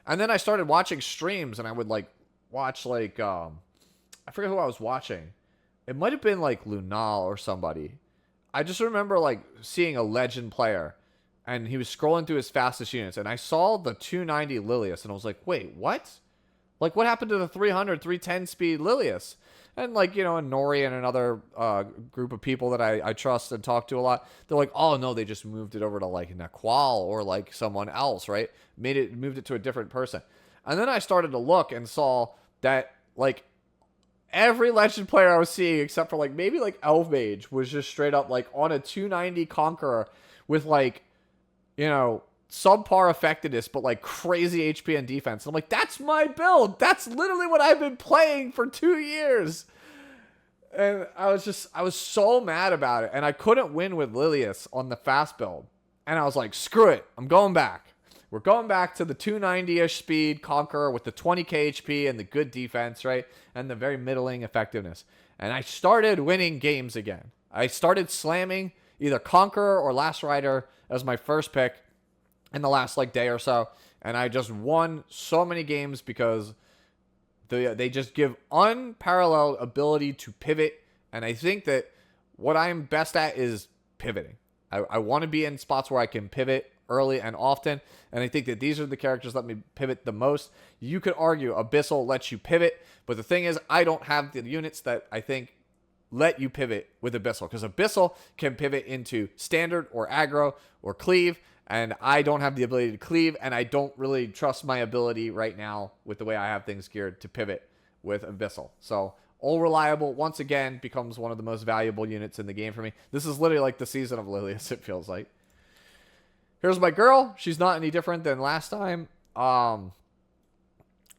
And then I started watching streams and I would like watch like I forget who I was watching. It might have been like Lunal or somebody. I just remember like seeing a legend player and he was scrolling through his fastest units and I saw the 290 Lilias and I was like, wait, what? Like what happened to the 300, 310 speed Lilias? And like, you know, and Nori and another group of people that I trust and talk to a lot, they're like, oh no, they just moved it over to like Naqual or like someone else, right? Moved it to a different person. And then I started to look and saw that like every legend player I was seeing, except for like maybe like Elf Mage, was just straight up like on a 290 Conqueror with like, you know, subpar effectiveness, but like crazy HP and defense. And I'm like, that's my build. That's literally what I've been playing for 2 years. And I was so mad about it. And I couldn't win with Lilias on the fast build. And I was like, screw it. I'm going back. We're going back to the 290-ish speed Conqueror with the 20k HP and the good defense, right? And the very middling effectiveness. And I started winning games again. I started slamming either Conqueror or Last Rider as my first pick in the last like day or so. And I just won so many games because they just give unparalleled ability to pivot. And I think that what I'm best at is pivoting. I want to be in spots where I can pivot early and often, and I think that these are the characters that let me pivot the most. You could argue Abyssal lets you pivot, but the thing is, I don't have the units that I think let you pivot with Abyssal, because Abyssal can pivot into standard or aggro or cleave, and I don't have the ability to cleave, and I don't really trust my ability right now with the way I have things geared to pivot with Abyssal. So All Reliable, once again, becomes one of the most valuable units in the game for me. This is literally like the season of Lilias, it feels like. Here's my girl. She's not any different than last time. I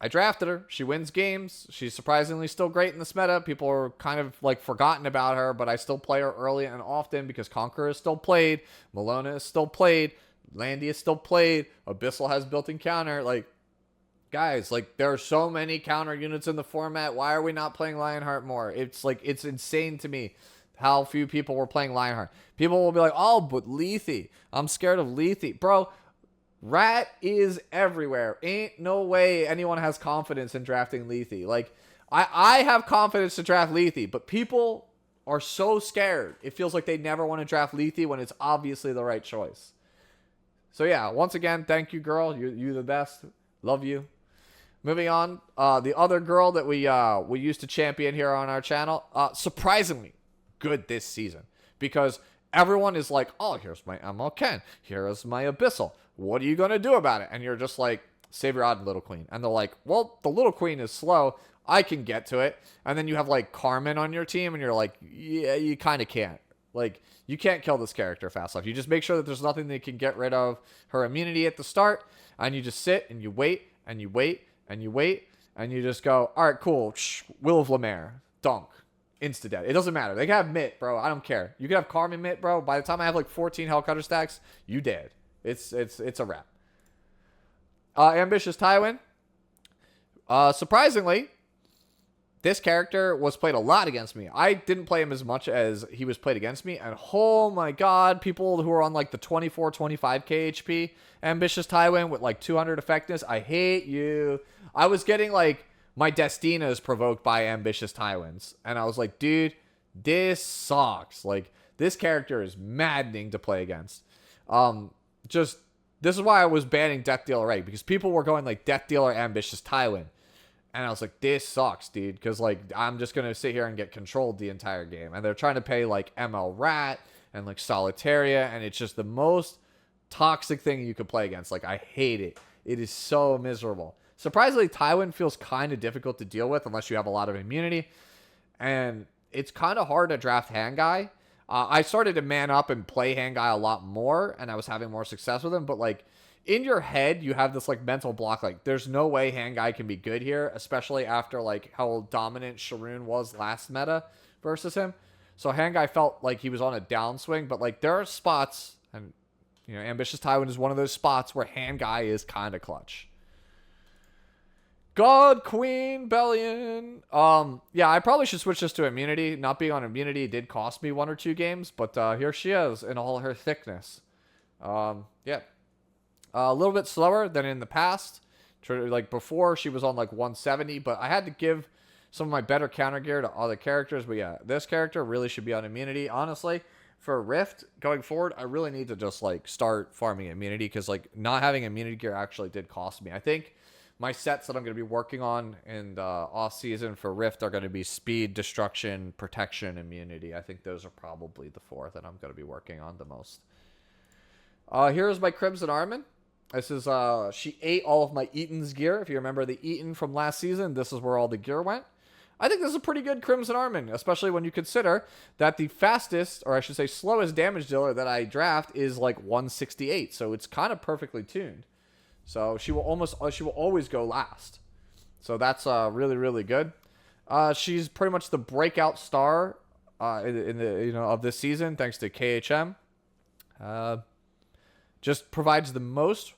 drafted her. She wins games. She's surprisingly still great in this meta. People are kind of like forgotten about her, but I still play her early and often because Conqueror is still played. Malona is still played. Landy is still played. Abyssal has built-in counter. Like, guys, like, there are so many counter units in the format. Why are we not playing Lionheart more? It's like, it's insane to me how few people were playing Lionheart. People will be like, oh, but Lethe. I'm scared of Lethe. Bro, Rat is everywhere. Ain't no way anyone has confidence in drafting Lethe. Like, I have confidence to draft Lethe, but people are so scared. It feels like they never want to draft Lethe when it's obviously the right choice. So yeah, once again, thank you, girl. You're the best. Love you. Moving on, the other girl that we used to champion here on our channel, surprisingly good this season, because everyone is like, oh, here's my MLK. Here's my Abyssal. What are you going to do about it? And you're just like, save your odd Little Queen. And they're like, well, the Little Queen is slow. I can get to it. And then you have like Carmen on your team and you're like, yeah, you kind of can't. Like, you can't kill this character fast enough. You just make sure that there's nothing that can get rid of her immunity at the start. And you just sit and you wait and you wait and you wait. And you just go, all right, cool. Will of Lemaire. Dunk. Insta-dead. It doesn't matter. They can have Mitt, bro. I don't care. You can have Carmen Mitt, bro. By the time I have like 14 Hellcutter stacks, you dead. It's a wrap. Ambitious Tywin. Surprisingly, this character was played a lot against me. I didn't play him as much as he was played against me. And oh my god, people who are on like the 24, 25k HP Ambitious Tywin with like 200 effectiveness, I hate you. I was getting like my Destinas provoked by Ambitious Tywins. And I was like, dude, this sucks. Like, this character is maddening to play against. This is why I was banning Death Dealer right, because people were going like Death Dealer Ambitious Tywin. And I was like, this sucks, dude. Because, like, I'm just going to sit here and get controlled the entire game. And they're trying to pay, like, ML Rat and, like, Solitaria. And it's just the most toxic thing you could play against. Like, I hate it. It is so miserable. Surprisingly, Tywin feels kind of difficult to deal with unless you have a lot of immunity. And it's kind of hard to draft Hand Guy. I started to man up and play Hand Guy a lot more. And I was having more success with him. But, like, in your head, you have this, like, mental block, like, there's no way Hand Guy can be good here, especially after, like, how dominant Sharoon was last meta versus him. So Hand Guy felt like he was on a downswing, but, like, there are spots, and, you know, Ambitious Tywin is one of those spots where Hand Guy is kind of clutch. God Queen BELIAN. Yeah, I probably should switch this to immunity. Not being on immunity did cost me 1 or 2 games, but here she is in all her thickness. Yeah. A little bit slower than in the past. Like before, she was on like 170, but I had to give some of my better counter gear to other characters. But yeah, this character really should be on immunity. Honestly, for Rift going forward, I really need to just like start farming immunity because like not having immunity gear actually did cost me. I think my sets that I'm going to be working on in the off season for Rift are going to be speed, destruction, protection, immunity. I think those are probably the 4 that I'm going to be working on the most. Here's my Crimson Armin. This is, she ate all of my Eaton's gear. If you remember the Eaton from last season, this is where all the gear went. I think this is a pretty good Crimson Armin, especially when you consider that the fastest, or I should say slowest damage dealer that I draft is like 168. So it's kind of perfectly tuned. So she will always go last. So that's really, really good. She's pretty much the breakout star in the of this season, thanks to KHM. Just provides the most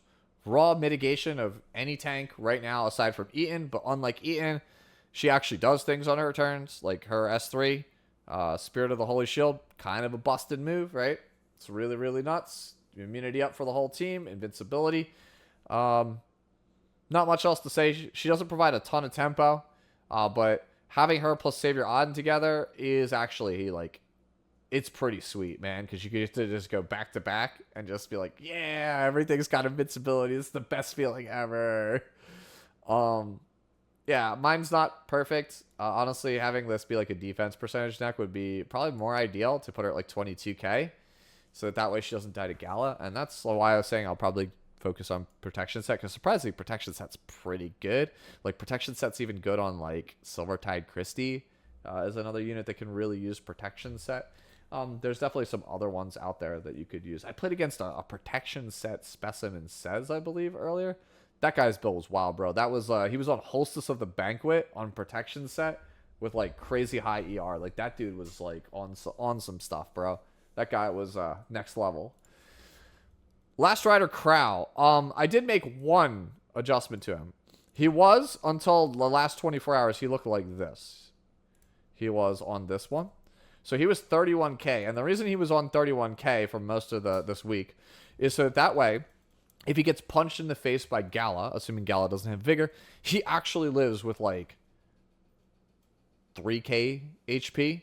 raw mitigation of any tank right now aside from Eaton. But unlike Eaton, she actually does things on her turns, like her S3, Spirit of the Holy Shield, kind of a busted move, right? It's really, really nuts. Immunity up for the whole team, invincibility. Not much else to say. She doesn't provide a ton of tempo, but having her plus Savior Auden together is actually like, it's pretty sweet, man, because you get to just go back to back and just be like, yeah, everything's got invincibility. It's the best feeling ever. Yeah, mine's not perfect. Honestly, having this be like a defense percentage deck would be probably more ideal to put her at like 22k, so that way she doesn't die to Gala. And that's why I was saying I'll probably focus on protection set, because surprisingly, protection set's pretty good. Like, protection set's even good on like Silvertide Christy is another unit that can really use protection set. There's definitely some other ones out there that you could use. I played against a protection set Specimen Says, I believe, earlier. That guy's build was wild, bro. That was he was on Hostess of the Banquet on protection set with like crazy high ER. Like, that dude was like on some stuff, bro. That guy was next level. Last Rider Krau. I did make one adjustment to him. He was, until the last 24 hours, he looked like this. He was on this one. So he was 31k, and the reason he was on 31k for most of this week is so that way, if he gets punched in the face by Gala, assuming Gala doesn't have Vigor, he actually lives with like 3k HP.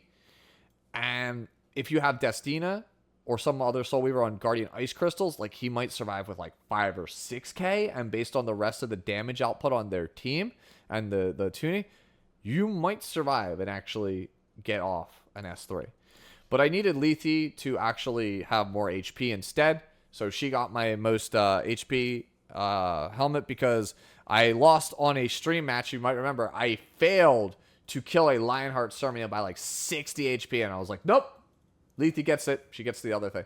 And if you have Destina or some other Soulweaver on Guardian Ice Crystals, like, he might survive with like 5 or 6k, and based on the rest of the damage output on their team and the tuning, you might survive and actually get off an S3. But I needed Lethe to actually have more HP instead. So she got my most HP helmet because I lost on a stream match. You might remember I failed to kill a Lionheart Cermia by like 60 HP. And I was like, nope. Lethe gets it. She gets the other thing.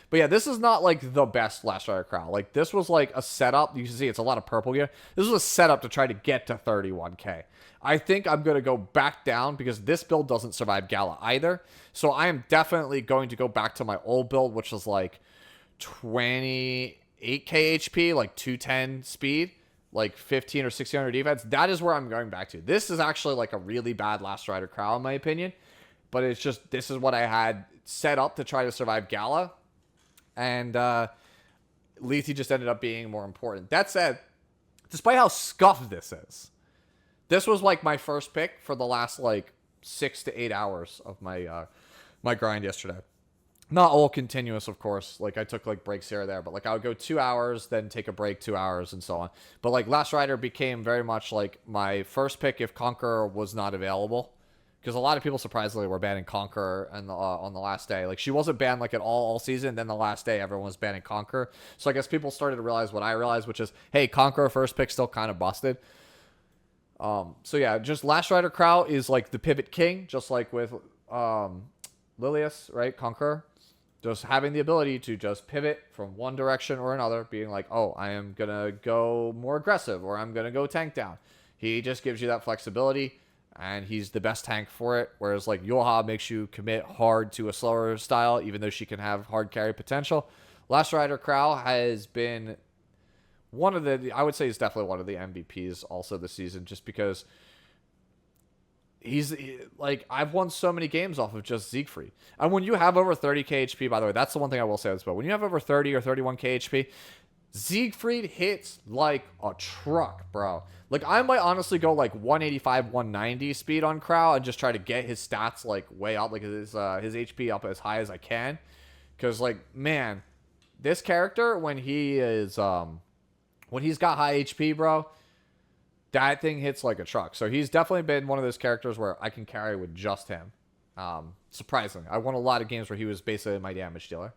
But yeah, this is not like the best Last Rider Krau. Like this was like a setup. You can see it's a lot of purple gear. This was a setup to try to get to 31k. I think I'm going to go back down because this build doesn't survive Gala either. So I am definitely going to go back to my old build, which was like 28k HP, like 210 speed, like 15 or 1600 defense. That is where I'm going back to. This is actually like a really bad Last Rider Krau in my opinion. But it's just, this is what I had set up to try to survive Gala. And Lethe just ended up being more important. That said, despite how scuffed this is, this was like my first pick for the last like 6 to 8 hours of my my grind yesterday. Not all continuous, of course. Like I took like breaks here or there, but like I would go 2 hours, then take a break 2 hours, and so on. But like Last Rider became very much like my first pick if Conqueror was not available. Because a lot of people surprisingly were banning Conqueror on the last day. Like she wasn't banned like at all season. Then the last day everyone was banning Conqueror. So I guess people started to realize what I realized, which is, hey, Conqueror first pick still kind of busted. So yeah, just Last Rider Krau is like the pivot king, just like with Lilias, right? Conqueror. Just having the ability to just pivot from one direction or another, being like, oh, I am going to go more aggressive or I'm going to go tank down. He just gives you that flexibility. And he's the best tank for it. Whereas like Yulha makes you commit hard to a slower style, even though she can have hard carry potential. Last Rider Krau has been one of the, I would say he's definitely one of the MVPs also this season, just because he's like, I've won so many games off of just Siegfried. And when you have over 30k HP, by the way, that's the one thing I will say as well. When you have over 30 or 31k HP, Siegfried hits like a truck, bro. Like, I might honestly go, like, 185, 190 speed on Krau and just try to get his stats, like, way up, like, his HP up as high as I can. Because, like, man, this character, when he is, when he's got high HP, bro, that thing hits like a truck. So he's definitely been one of those characters where I can carry with just him. Surprisingly. I won a lot of games where he was basically my damage dealer.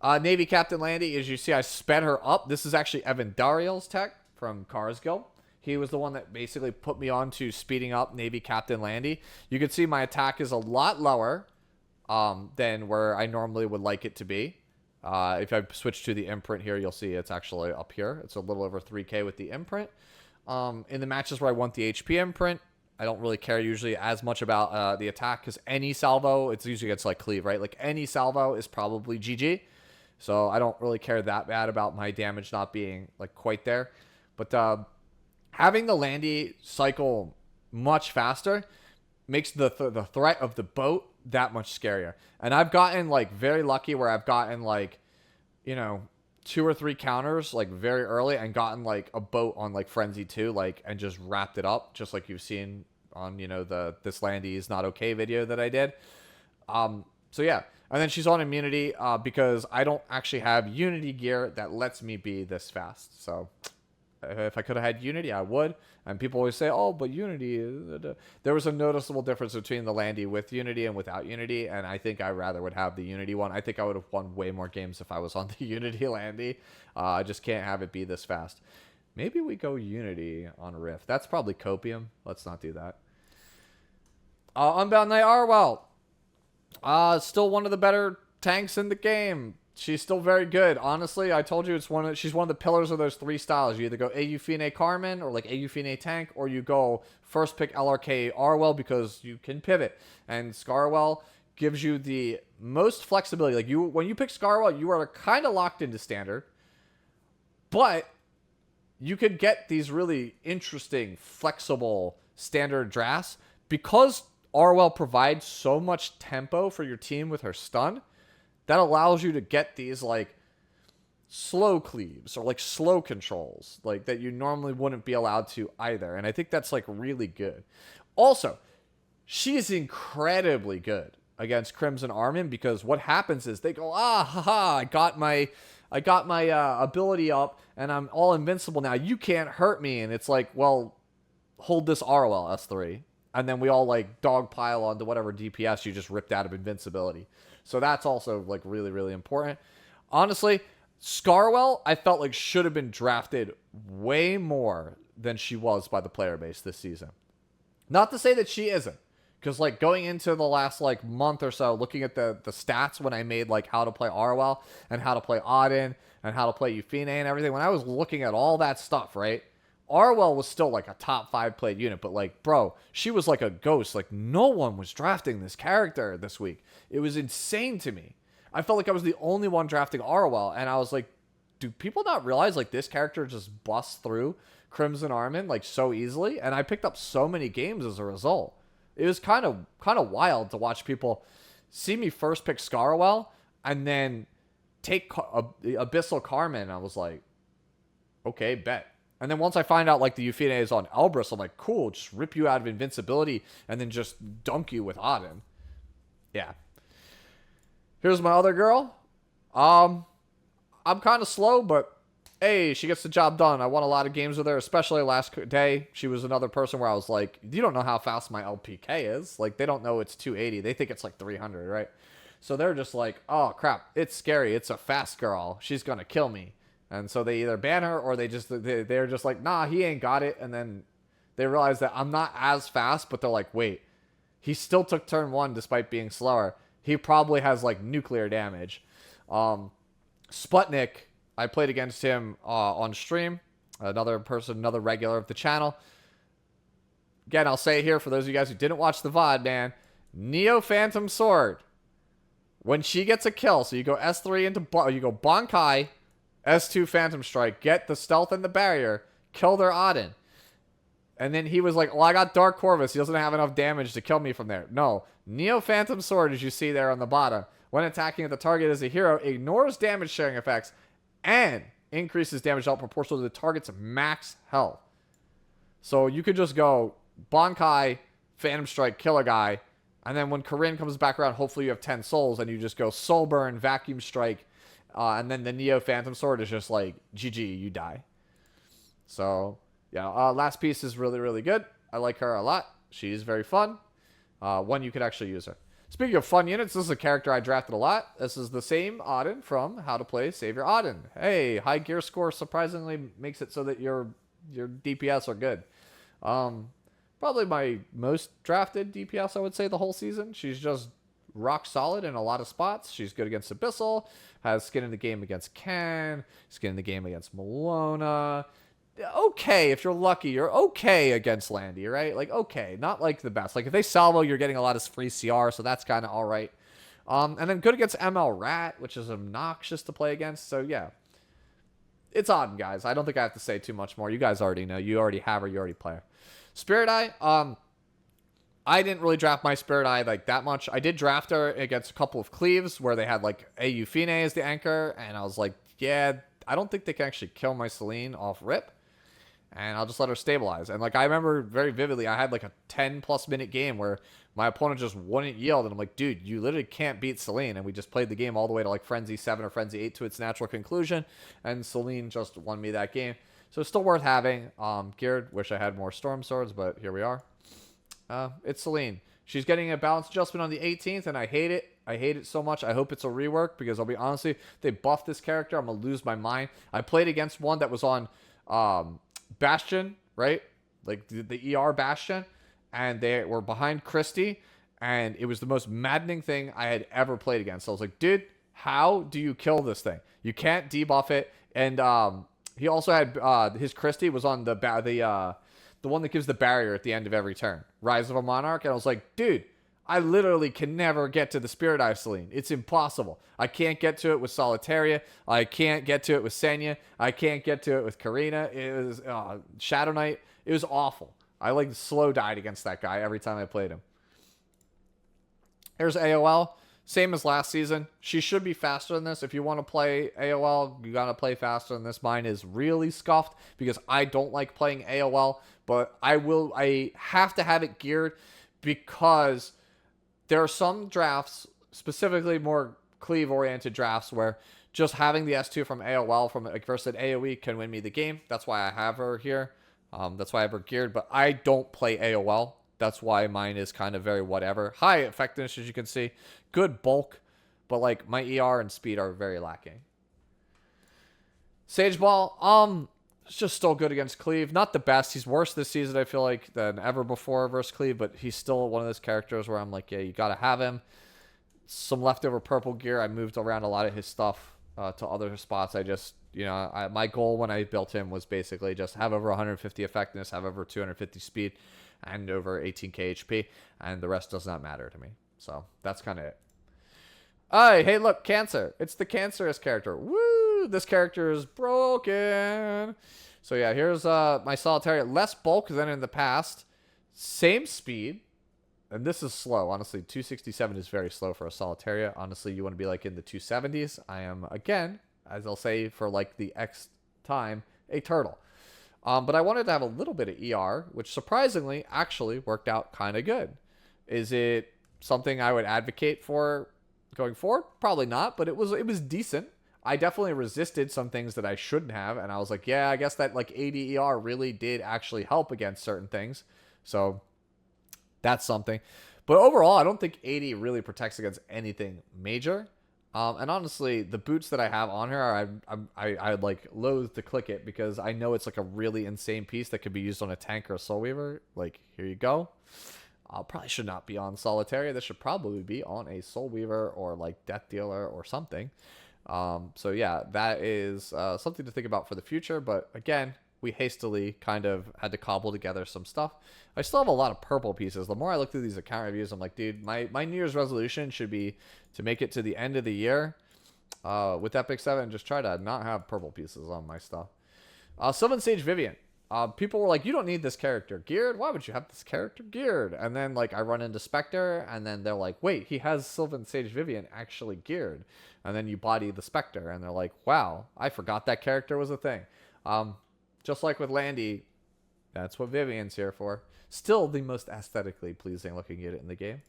Navy Captain Landy, as you see, I sped her up. This is actually Evan Dariel's tech from Cars Guild. He was the one that basically put me on to speeding up Navy Captain Landy. You can see my attack is a lot lower than where I normally would like it to be. If I switch to the imprint here, you'll see it's actually up here. It's a little over 3k with the imprint. In the matches where I want the HP imprint, I don't really care usually as much about the attack, because any salvo, it's usually against like Cleave, right? Like any salvo is probably GG. So I don't really care that bad about my damage not being like quite there. But having the Landy cycle much faster makes the threat of the boat that much scarier. And I've gotten like very lucky where I've gotten like, you know, 2 or 3 counters like very early and gotten like a boat on like Frenzy 2, like, and just wrapped it up, just like you've seen on, you know, the this Landy is not okay video that I did. So yeah. And then she's on immunity because I don't actually have Unity gear that lets me be this fast. So if I could have had Unity, I would. And people always say, oh, but Unity is... There was a noticeable difference between the Landy with Unity and without Unity. And I think I rather would have the Unity one. I think I would have won way more games if I was on the Unity Landy. I just can't have it be this fast. Maybe we go Unity on Rift. That's probably copium. Let's not do that. Unbound Knight Arwell. Still one of the better tanks in the game. She's still very good. Honestly, I told you she's one of the pillars of those 3 styles. You either go ae Carmen or like ae tank, or you go first pick LRK Arwell because you can pivot. And Scarwell gives you the most flexibility. Like when you pick Scarwell, you are kind of locked into standard. But you could get these really interesting, flexible standard drafts because Arwell provides so much tempo for your team with her stun. That allows you to get these like slow cleaves or like slow controls like that you normally wouldn't be allowed to either. And I think that's like really good. Also, she is incredibly good against Crimson Armin because what happens is they go, haha, I got my ability up and I'm all invincible now. You can't hurt me. And it's like, well, hold this Arwell S3. and then we all like dogpile onto whatever DPS you just ripped out of invincibility. So that's also like really, really important. Honestly, Scarwell, I felt like should have been drafted way more than she was by the player base this season. Not to say that she isn't, because like going into the last like month or so, looking at the stats when I made like how to play Arwell and how to play Auden and how to play Euphine and everything, when I was looking at all that stuff, right? Arwell was still like a top 5 played unit, but like, bro, she was like a ghost. Like no one was drafting this character this week. It was insane to me. I felt like I was the only one drafting Arwell, and I was like, do people not realize like this character just busts through Crimson Armin like so easily? And I picked up so many games as a result. It was kind of wild to watch people see me first pick Scarwell and then take Abyssal Carmen. I was like, okay, bet. And then once I find out like the Euphine is on Elbrus, I'm like, cool, just rip you out of invincibility and then just dunk you with Auden. Yeah. Here's my other girl. I'm kind of slow, but hey, she gets the job done. I won a lot of games with her, especially last day. She was another person where I was like, you don't know how fast my LPK is. Like, they don't know it's 280. They think it's like 300, right? So they're just like, oh, crap, it's scary. It's a fast girl. She's going to kill me. And so they either ban her or they're just like, nah, he ain't got it. And then they realize that I'm not as fast, but they're like, wait, he still took turn 1 despite being slower. He probably has like nuclear damage. Sputnik, I played against him on stream. Another regular of the channel. Again, I'll say it here for those of you guys who didn't watch the VOD, man. Neo Phantom Sword. When she gets a kill, so you go S3 into... You go Bankai, S2 Phantom Strike, get the stealth and the barrier, kill their Auden. And then he was like, well, I got Dark Corvus. He doesn't have enough damage to kill me from there. No. Neo Phantom Sword, as you see there on the bottom, when attacking the target as a hero, ignores damage sharing effects and increases damage dealt proportional to the target's max health. So you could just go Bankai, Phantom Strike, kill a guy, and then when Corinne comes back around, hopefully you have 10 souls, and you just go Soul Burn, Vacuum Strike, and then the Neo Phantom Sword is just like, GG, you die. So, yeah, last piece is really, really good. I like her a lot. She's very fun. One, you could actually use her. Speaking of fun units, this is a character I drafted a lot. This is the same Auden from How to Play Savior Auden. Hey, high gear score surprisingly makes it so that your DPS are good. Probably my most drafted DPS, I would say, the whole season. She's just rock solid in a lot of spots. She's good against Abyssal, has skin in the game against Ken, skin in the game against Malona. Okay, if you're lucky, you're okay against Landy, right? Like, okay, not like the best. Like, if they salvo, you're getting a lot of free CR, so that's kind of all right. And then good against ML Rat, which is obnoxious to play against. So, yeah. It's odd, guys. I don't think I have to say too much more. You guys already know. You already have her. You already play her. Spirit Eye, I didn't really draft my Spirit Eye like that much. I did draft her against a couple of Cleaves where they had like a Euphine as the anchor, and I was like, yeah, I don't think they can actually kill my Celine off rip, and I'll just let her stabilize. And like I remember very vividly, I had like a 10+ minute game where my opponent just wouldn't yield, and I'm like, dude, you literally can't beat Celine, and we just played the game all the way to like Frenzy 7 or Frenzy 8 to its natural conclusion, and Celine just won me that game. So it's still worth having. Geared, wish I had more Storm Swords, but here we are. It's Celine. She's getting a balance adjustment on the 18th, and I hate it. I hate it so much. I hope it's a rework, because I'll be honest with you, if they buff this character, I'm going to lose my mind. I played against one that was on Bastion, right? Like the ER Bastion, and they were behind Christy, and it was the most maddening thing I had ever played against. So I was like, dude, how do you kill this thing? You can't debuff it, and he also had his Christy was on the one that gives the barrier at the end of every turn, Rise of a Monarch, and I was like, dude, I literally can never get to the Spirit Eye Celine. It's impossible. I can't get to it with Solitaria. I can't get to it with Senya. I can't get to it with Karina. It was Shadow Knight. It was awful. I like slow died against that guy every time I played him. Here's AOL. Same as last season. She should be faster than this. If you want to play AOL, you got to play faster than this. Mine is really scuffed because I don't like playing AOL, but I have to have it geared because there are some drafts, specifically more Cleave-oriented drafts, where just having the S2 from AOL from like versus AoE can win me the game. That's why I have her here. That's why I have her geared, but I don't play AOL. That's why mine is kind of very whatever. High effectiveness, as you can see. Good bulk. But, like, my ER and speed are very lacking. Sage Ball, it's just still good against Cleave. Not the best. He's worse this season, I feel like, than ever before versus Cleave. But he's still one of those characters where I'm like, yeah, you got to have him. Some leftover purple gear. I moved around a lot of his stuff to other spots. I just, my goal when I built him was basically just have over 150 effectiveness, have over 250 speed, and over 18k HP. And the rest does not matter to me. So that's kind of it. Hey, look, Cancer. It's the Cancerous character. Woo! This character is broken. So yeah, here's my Solitaria. Less bulk than in the past. Same speed. And this is slow. Honestly, 267 is very slow for a Solitaria. Honestly, you want to be like in the 270s. I am, again, as I'll say for like the X time, a turtle. But I wanted to have a little bit of ER, which surprisingly actually worked out kind of good. Is it something I would advocate for going forward? Probably not, but it was decent. I definitely resisted some things that I shouldn't have, and I was like, yeah, I guess that like ADER really did actually help against certain things. So that's something. But overall, I don't think 80 really protects against anything major. And honestly, the boots that I have on her, I like loathe to click it because I know it's like a really insane piece that could be used on a tank or a Soulweaver. Like, here you go. Probably should not be on Solitaria. This should probably be on a Soulweaver or like Death Dealer or something. So yeah, that is something to think about for the future. But again, we hastily kind of had to cobble together some stuff. I still have a lot of purple pieces. The more I look through these account reviews, I'm like, dude, my New Year's resolution should be to make it to the end of the year with Epic 7 and just try to not have purple pieces on my stuff. Sylvan Sage Vivian. People were like, you don't need this character geared. Why would you have this character geared? And then like I run into Spectre and then they're like, wait, he has Sylvan Sage Vivian actually geared. And then you body the Spectre and they're like, wow, I forgot that character was a thing. Just like with Landy, that's what Vivian's here for. Still the most aesthetically pleasing looking unit in the game.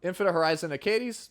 Infinite Horizon Acades.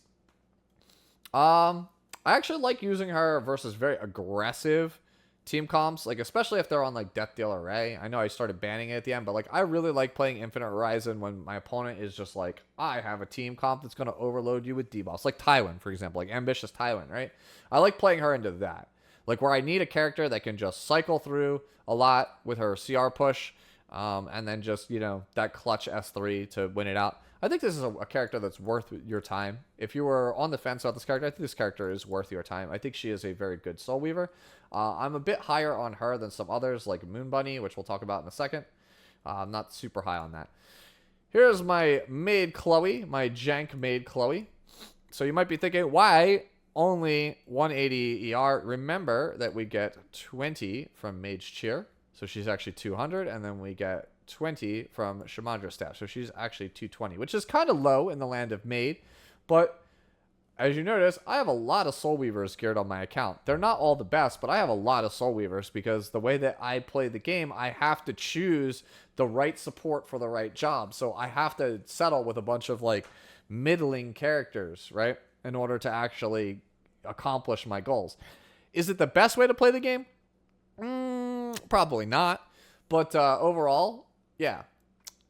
I actually like using her versus very aggressive team comps, like especially if they're on like Death Deal Array. I know I started banning it at the end, but like I really like playing Infinite Horizon when my opponent is just like, I have a team comp that's going to overload you with debuffs. Like Tywin, for example, like Ambitious Tywin, right? I like playing her into that. Like where I need a character that can just cycle through a lot with her CR push, and then just, that clutch S3 to win it out. I think this is a character that's worth your time. If you were on the fence about this character, I think this character is worth your time. I think she is a very good Soulweaver. I'm a bit higher on her than some others, like Moon Bunny, which we'll talk about in a second. I'm not super high on that. Here's my Maid Chloe, my jank Maid Chloe. So you might be thinking, why only 180 ER? Remember that we get 20 from Mage Cheer. So she's actually 200, and then we get 20 from Shamandra's staff. So she's actually 220, which is kind of low in the land of Maid. But as you notice, I have a lot of Soulweavers geared on my account. They're not all the best, but I have a lot of Soulweavers because the way that I play the game, I have to choose the right support for the right job. So I have to settle with a bunch of like middling characters, right? In order to actually accomplish my goals. Is it the best way to play the game? Probably not. But overall, yeah,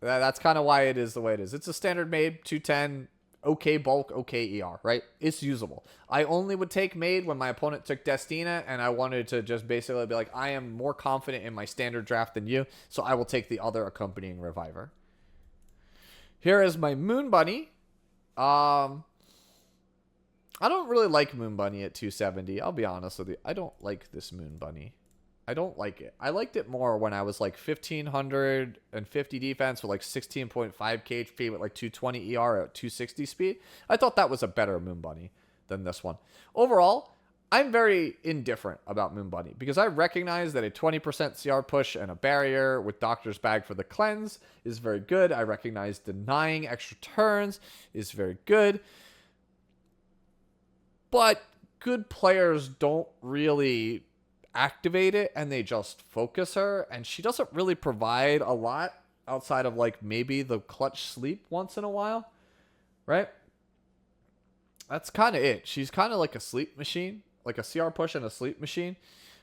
that's kind of why it is the way it is. It's a standard Maid, 210, okay bulk, okay ER, right? It's usable. I only would take Maid when my opponent took Destina, and I wanted to just basically be like, I am more confident in my standard draft than you, so I will take the other accompanying Reviver. Here is my Moon Bunny. I don't really like Moon Bunny at 270. I'll be honest with you. I don't like this Moon Bunny. I don't like it. I liked it more when I was like 1550 defense with like 16.5 KHP with like 220 ER at 260 speed. I thought that was a better Moon Bunny than this one. Overall, I'm very indifferent about Moon Bunny because I recognize that a 20% CR push and a barrier with Doctor's Bag for the cleanse is very good. I recognize denying extra turns is very good. But good players don't really activate it and they just focus her, and she doesn't really provide a lot outside of like maybe the clutch sleep once in a while, right? That's kind of it. She's kind of like a sleep machine, like a CR push and a sleep machine.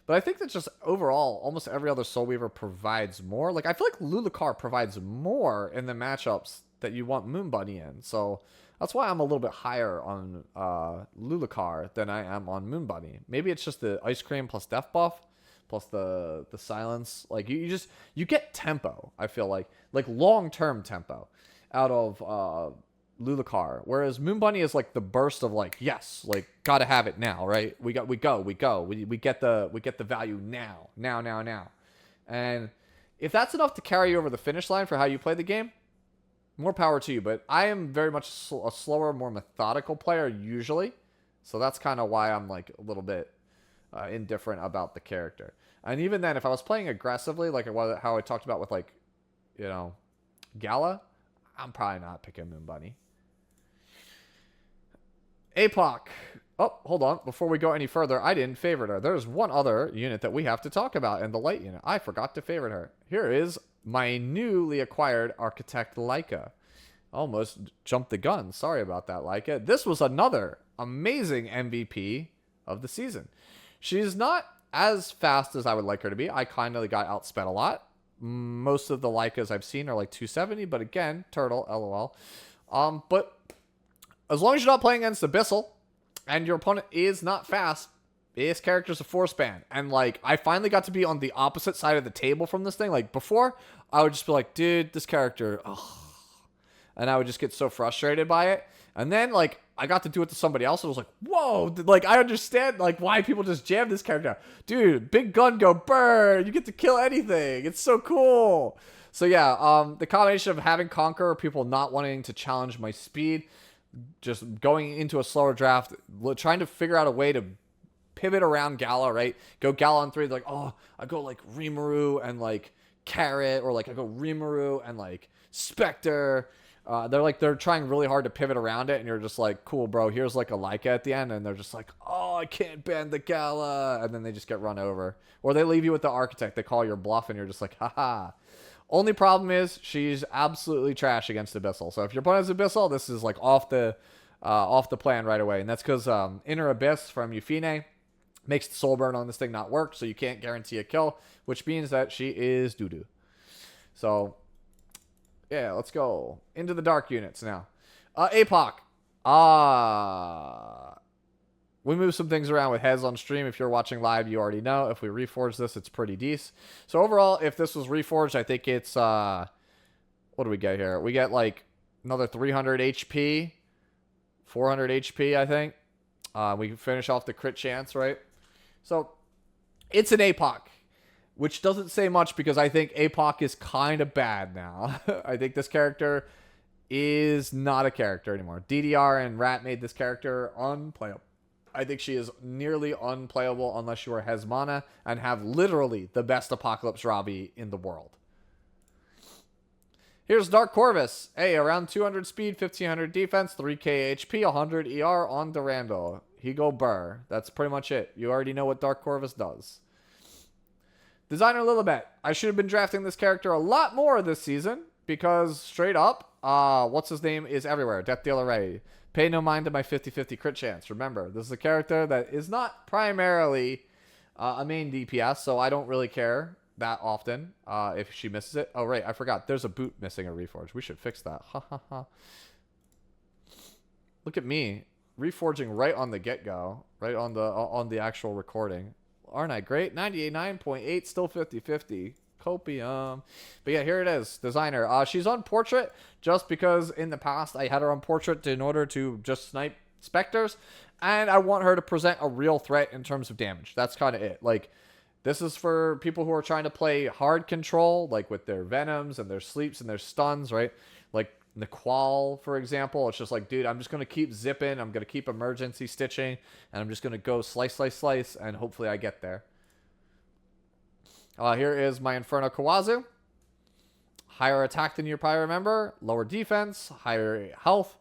But I think that just overall, almost every other Soulweaver provides more. Like, I feel like Luluca provides more in the matchups that you want Moon Bunny in. So that's why I'm a little bit higher on Luluca than I am on Moon Bunny. Maybe it's just the Ice Cream plus Death buff, plus the silence. Like, you get tempo, I feel like long-term tempo out of Luluca, whereas Moon Bunny is like the burst of like, yes, like gotta have it now, right? We get the value now. And if that's enough to carry you over the finish line for how you play the game, more power to you. But I am very much a slower, more methodical player usually, so that's kind of why I'm like a little bit indifferent about the character. And even then, if I was playing aggressively, like how I talked about with like, you know, Gala, I'm probably not picking Moon Bunny. APOC. Oh, hold on. Before we go any further, I didn't favorite her. There's one other unit that we have to talk about in the light unit. I forgot to favorite her. Here is my newly acquired Architect Leica. Almost jumped the gun. Sorry about that, Leica. This was another amazing MVP of the season. She's not as fast as I would like her to be. I kind of got outsped a lot. Most of the Leicas I've seen are like 270, but again, turtle, lol. But as long as you're not playing against Abyssal and your opponent is not fast, this character's a force ban. And like, I finally got to be on the opposite side of the table from this thing. Like before, I would just be like, dude, this character, ugh. And I would just get so frustrated by it. And then like, I got to do it to somebody else and I was like, whoa, like I understand like why people just jam this character. Dude, big gun go burn. You get to kill anything. It's so cool. So yeah, the combination of having Conqueror, people not wanting to challenge my speed, just going into a slower draft, trying to figure out a way to pivot around Gala, right? Go Gala on 3, like, oh, I go like Rimuru and like Carrot, or like I go Rimuru and like Spectre. They're trying really hard to pivot around it, and you're just like, cool, bro, here's like a Leica at the end, and they're just like, oh, I can't ban the Gala, and then they just get run over. Or they leave you with the Architect, they call your bluff, and you're just like, haha. Only problem is, she's absolutely trash against Abyssal. So if your opponent's Abyssal, this is like off the plan right away, and that's because Inner Abyss from Euphine makes the soul burn on this thing not work, so you can't guarantee a kill, which means that she is doo-doo. So yeah, let's go into the dark units now. APOC. We move some things around with Hez on stream. If you're watching live, you already know. If we reforge this, it's pretty decent. So overall, if this was reforged, I think it's, what do we get here? We get like another 300 HP, 400 HP, I think. We can finish off the crit chance, right? So it's an APOC, which doesn't say much because I think APOC is kind of bad now. I think this character is not a character anymore. DDR and Rat made this character unplayable. I think she is nearly unplayable unless you are Hezmana and have literally the best Apocalypse Robbie in the world. Here's Dark Corvus. Hey, around 200 speed, 1500 defense, 3k HP, 100 ER on Durandal. He go burr. That's pretty much it. You already know what Dark Corvus does. Designer Lilibet. I should have been drafting this character a lot more this season because straight up, what's his name is everywhere. Death Dealer Ray. Pay no mind to my 50-50 crit chance. Remember, this is a character that is not primarily a main DPS, so I don't really care that often if she misses it. Oh, right, I forgot. There's a boot missing a Reforge. We should fix that. Ha, ha, ha. Look at me. Reforging right on the get-go. Right on the actual recording. Aren't I great? 98.9.8, still 50-50. Copium. But yeah, here it is. Designer. She's on portrait just because in the past I had her on portrait in order to just snipe specters, and I want her to present a real threat in terms of damage. That's kind of it. Like, this is for people who are trying to play hard control, like with their venoms and their sleeps and their stuns, right? Like Niqual, for example. It's just like, dude, I'm just going to keep zipping. I'm going to keep emergency stitching, and I'm just going to go slice, slice, slice, and hopefully I get there. Here is my Inferno Khawazu. Higher attack than you probably remember. Lower defense. Higher health.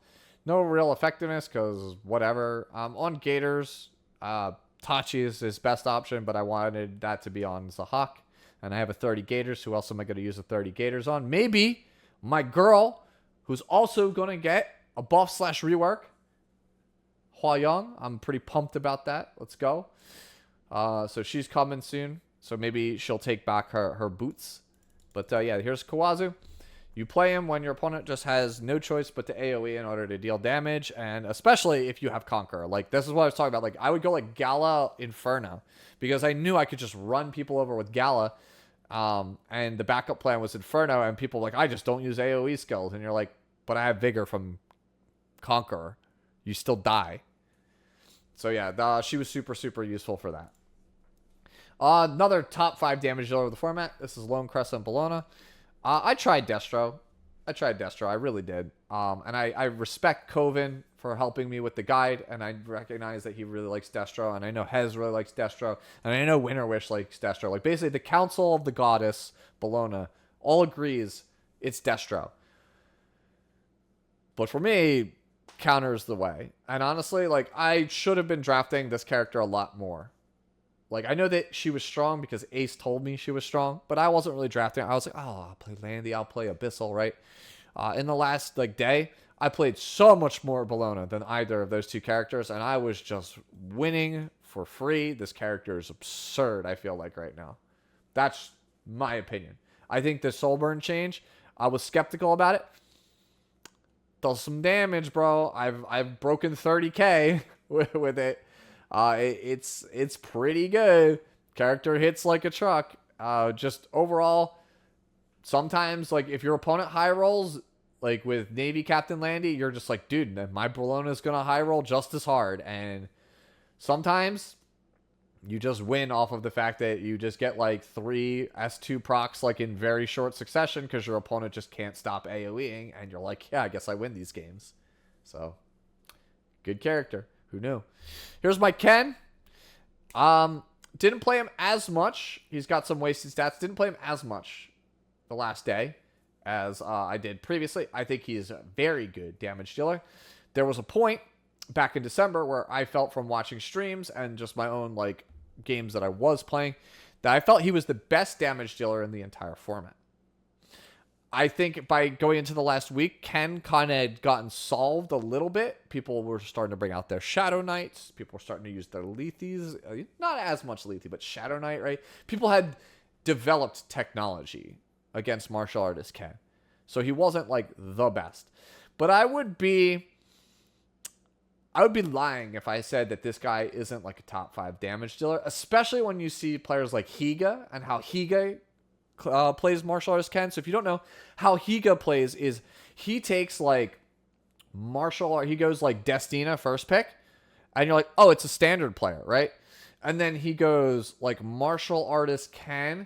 No real effectiveness because whatever. On Gators, Tachi is his best option, but I wanted that to be on Zahhak. And I have a 30 Gators. Who else am I going to use a 30 Gators on? Maybe my girl, who's also going to get a buff/rework. Hua Young. I'm pretty pumped about that. Let's go. So she's coming soon. So maybe she'll take back her boots. But yeah, here's Khawazu. You play him when your opponent just has no choice but to AoE in order to deal damage, and especially if you have Conqueror. Like, this is what I was talking about. Like, I would go like Gala Inferno, because I knew I could just run people over with Gala, and the backup plan was Inferno, and people were like, I just don't use AoE skills. And you're like, but I have Vigor from Conqueror. You still die. So yeah, she was super, super useful for that. Another top 5 damage dealer of the format. This is Lone Crescent Bologna. I tried Destro. I really did. And I respect Coven for helping me with the guide, and I recognize that he really likes Destro, and I know Hez really likes Destro, and I know Winterwish likes Destro. Like, basically, the Council of the Goddess, Bologna, all agrees it's Destro. But for me, Counter's the way. And honestly, like, I should have been drafting this character a lot more. Like, I know that she was strong because Ace told me she was strong, but I wasn't really drafting. I was like, oh, I'll play Landy, I'll play Abyssal, right? In the last, like, day, I played so much more Bologna than either of those two characters, and I was just winning for free. This character is absurd, I feel like, right now. That's my opinion. I think the Soulburn change, I was skeptical about it. Does some damage, bro. I've broken 30k with it. It's pretty good. Character hits like a truck. Just overall, sometimes, like, if your opponent high rolls, like with Navy Captain Landy, you're just like, dude, my Bologna is gonna high roll just as hard. And sometimes you just win off of the fact that you just get like 3 S2 procs like in very short succession because your opponent just can't stop AoEing, and you're like, yeah, I guess I win these games. So, good character. Who knew? Here's my Ken. Didn't play him as much. He's got some wasted stats. Didn't play him as much the last day as I did previously. I think he's a very good damage dealer. There was a point back in December where I felt, from watching streams and just my own like games that I was playing, that I felt he was the best damage dealer in the entire format. I think by going into the last week, Ken kind of gotten solved a little bit. People were starting to bring out their Shadow Knights. People were starting to use their Lethes. Not as much Lethe, but Shadow Knight, right? People had developed technology against martial artist Ken. So he wasn't like the best. But I would be lying if I said that this guy isn't like a top 5 damage dealer, especially when you see players like Higa and how Higa plays martial artist Ken. So if you don't know how Higa plays, is he takes like martial art, he goes like Destina first pick, and you're like, oh, it's a standard player, right? And then he goes like martial artist Ken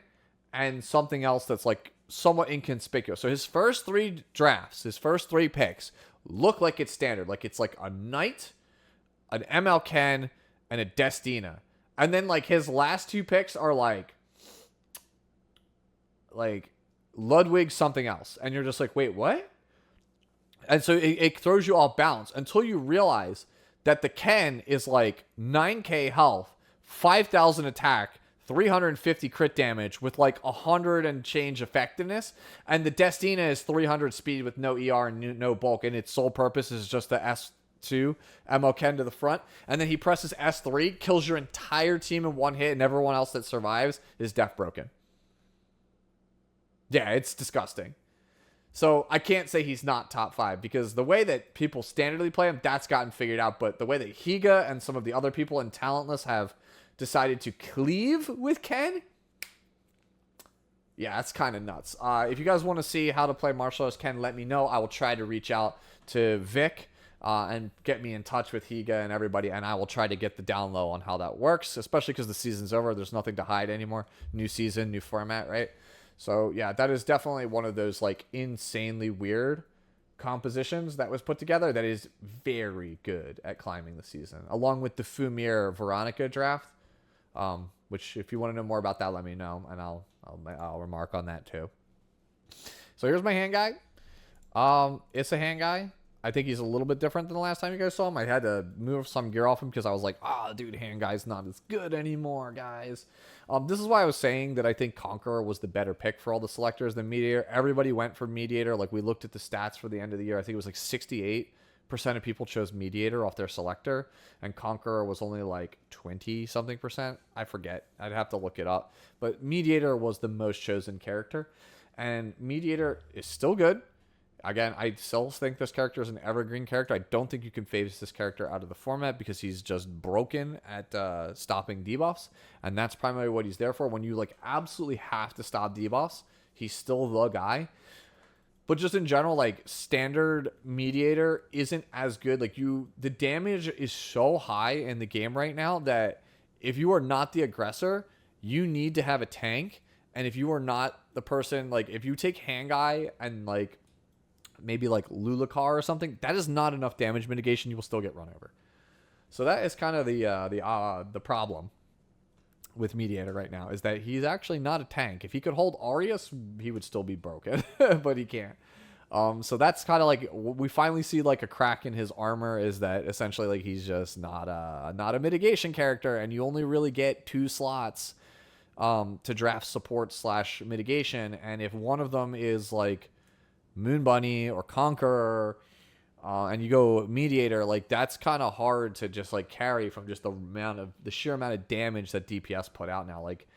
and something else that's like somewhat inconspicuous. So his first 3 drafts, his first 3 picks look like it's standard, like it's like a knight, an ML Ken, and a Destina. And then like his last 2 picks are like Ludwig something else, and you're just like, wait, what? And so it throws you off balance until you realize that the Ken is like 9k health, 5,000 attack, 350 crit damage with like 100 and change effectiveness, and the Destina is 300 speed with no ER and no bulk, and its sole purpose is just the S2 MO Ken to the front, and then he presses S3, kills your entire team in one hit, and everyone else that survives is death broken. Yeah, it's disgusting. So I can't say he's not top 5, because the way that people standardly play him, that's gotten figured out. But the way that Higa and some of the other people in Talentless have decided to cleave with Ken, yeah, that's kind of nuts. If you guys want to see how to play martial arts Ken, let me know. I will try to reach out to Vic and get me in touch with Higa and everybody, and I will try to get the down low on how that works, especially because the season's over. There's nothing to hide anymore. New season, new format, right? So, yeah, that is definitely one of those, like, insanely weird compositions that was put together that is very good at climbing the season, along with the Fumir Veronica draft, which, if you want to know more about that, let me know, and I'll remark on that, too. So, here's my hand guy. It's a hand guy. I think he's a little bit different than the last time you guys saw him. I had to move some gear off him because I was like, dude, hand guy's not as good anymore, guys. This is why I was saying that I think Conqueror was the better pick for all the selectors than Mediator. Everybody went for Mediator. Like, we looked at the stats for the end of the year. I think it was like 68 of people chose Mediator off their selector, and Conqueror was only like 20 something percent. I forget. I'd have to look it up. But Mediator was the most chosen character, and Mediator is still good. Again, I still think this character is an evergreen character. I don't think you can phase this character out of the format because he's just broken at stopping debuffs, and that's primarily what he's there for. When you like absolutely have to stop debuffs, he's still the guy. But just in general, like standard Mediator isn't as good. Like the damage is so high in the game right now that if you are not the aggressor, you need to have a tank. And if you are not the person, like if you take Hangai and like maybe like Luluca or something, that is not enough damage mitigation. You will still get run over. So that is kind of the problem with Mediator right now, is that he's actually not a tank. If he could hold Arius, he would still be broken, but he can't. So that's kind of like, we finally see like a crack in his armor, is that essentially like he's just not a mitigation character, and you only really get 2 slots to draft support / mitigation, and if one of them is like Moon Bunny or Conqueror, and you go Mediator, like that's kind of hard to just like carry from just the sheer amount of damage that DPS put out now. Like,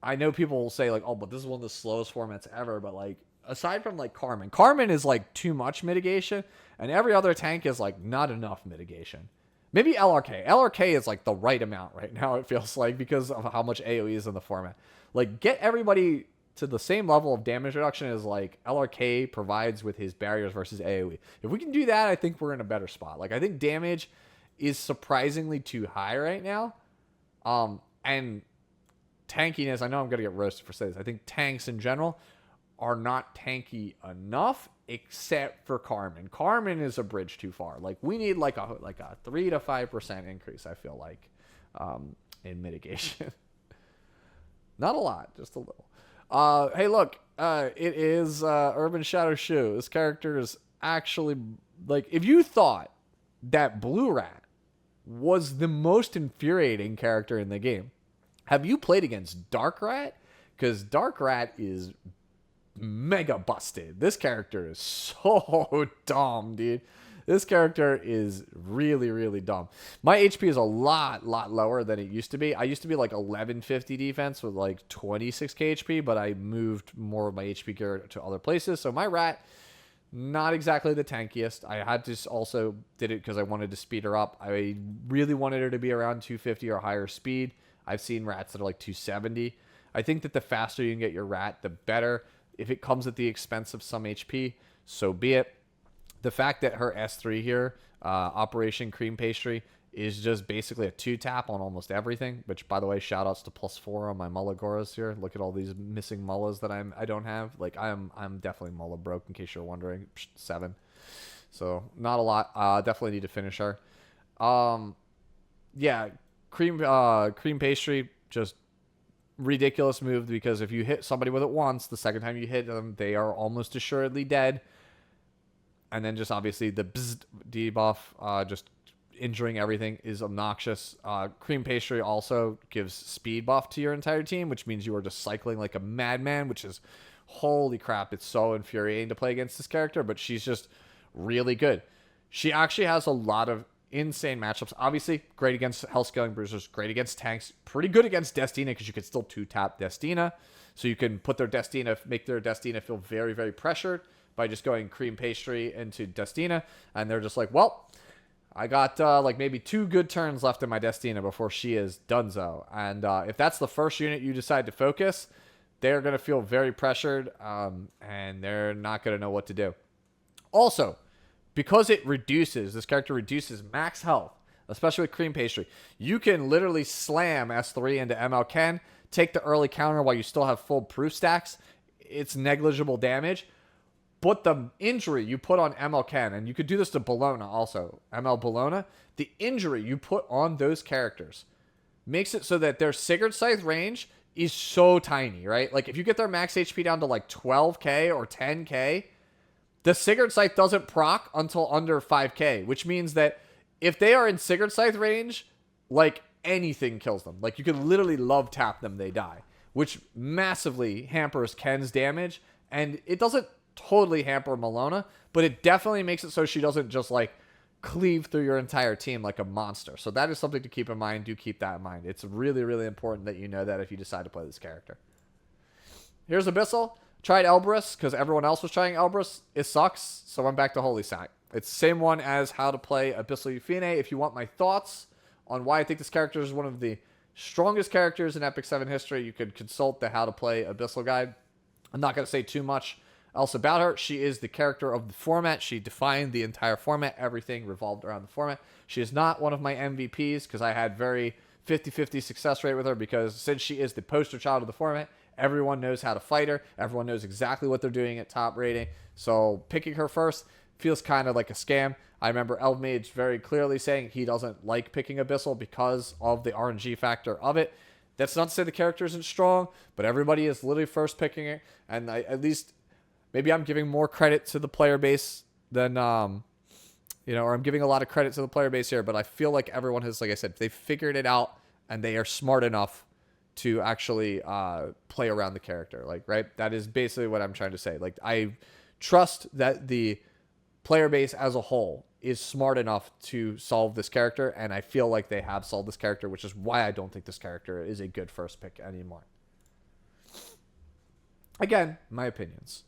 I know people will say like, oh, but this is one of the slowest formats ever, but like aside from like Carmen is like too much mitigation, and every other tank is like not enough mitigation. Maybe LRK is like the right amount right now, it feels like, because of how much AoE is in the format. Like, get everybody to the same level of damage reduction as like LRK provides with his barriers versus AoE. If we can do that, I think we're in a better spot. Like, I think damage is surprisingly too high right now. And tankiness, I know I'm going to get roasted for saying this. I think tanks in general are not tanky enough, except for Carmen. Carmen is a bridge too far. Like, we need like a 3 to 5% increase, I feel like, in mitigation. Not a lot, just a little. Hey, look, it is Urban Shadow Shu. This character is actually, like, if you thought that Blue Rat was the most infuriating character in the game, have you played against Dark Rat? Because Dark Rat is mega busted. This character is so dumb, dude. This character is really, really dumb. My HP is a lot lower than it used to be. I used to be like 1150 defense with like 26k HP, but I moved more of my HP gear to other places. So my rat, not exactly the tankiest. I had to also did it because I wanted to speed her up. I really wanted her to be around 250 or higher speed. I've seen rats that are like 270. I think that the faster you can get your rat, the better. If it comes at the expense of some HP, so be it. The fact that her S3 here, Operation Cream Pastry, is just basically a 2-tap on almost everything, which, by the way, shout-outs to +4 on my Mullagoras here. Look at all these missing Mullas that I don't have. Like, I'm definitely Mulla broke, in case you're wondering. 7. So, not a lot. Definitely need to finish her. Yeah, Cream Pastry, just ridiculous move, because if you hit somebody with it once, the second time you hit them, they are almost assuredly dead. And then just obviously the bzzz debuff, just injuring everything is obnoxious. Cream Pastry also gives speed buff to your entire team, which means you are just cycling like a madman, which is, holy crap, it's so infuriating to play against this character, but she's just really good. She actually has a lot of insane matchups. Obviously, great against Hellscaling Bruisers, great against tanks, pretty good against Destina, because you can still 2-tap Destina. So you can put their Destina, make their Destina feel very, very pressured by just going Cream Pastry into Destina, and they're just like, well, I got like maybe 2 good turns left in my Destina before she is donezo. And if that's the first unit you decide to focus, they're going to feel very pressured, and they're not going to know what to do. Also, because this character reduces max health, especially with Cream Pastry, you can literally slam S3 into ML Ken, take the early counter while you still have full proof stacks. It's negligible damage. But the injury you put on ML Ken, and you could do this to Bologna also, ML Bologna, the injury you put on those characters makes it so that their Sigurd Scythe range is so tiny, right? Like, if you get their max HP down to like 12k or 10k, the Sigurd Scythe doesn't proc until under 5k, which means that if they are in Sigurd Scythe range, like, anything kills them. Like, you can literally love tap them, they die, which massively hampers Ken's damage, and it doesn't totally hamper Malona, but it definitely makes it so she doesn't just like cleave through your entire team like a monster. So that is something to keep in mind. Do keep that in mind. It's really, really important that you know that if you decide to play this character. Here's Abyssal. Tried Elbrus because everyone else was trying Elbrus. It sucks, so I'm back to Holy Sack. It's the same one as how to play Abyssal Euphine. If you want my thoughts on why I think this character is one of the strongest characters in Epic 7 history, you could consult the How to Play Abyssal guide. I'm not going to say too much else about her. She is the character of the format. She defined the entire format. Everything revolved around the format. She is not one of my MVPs because I had very 50-50 success rate with her, because since she is the poster child of the format, everyone knows how to fight her. Everyone knows exactly what they're doing at top rating. So picking her first feels kind of like a scam. I remember Elmage very clearly saying he doesn't like picking Abyssal because of the RNG factor of it. That's not to say the character isn't strong, but everybody is literally first picking it. And at least maybe I'm giving more credit to the player base than, or I'm giving a lot of credit to the player base here, but I feel like everyone has, like I said, they figured it out and they are smart enough to actually play around the character. Like, right? That is basically what I'm trying to say. Like, I trust that the player base as a whole is smart enough to solve this character, and I feel like they have solved this character, which is why I don't think this character is a good first pick anymore. Again, my opinions.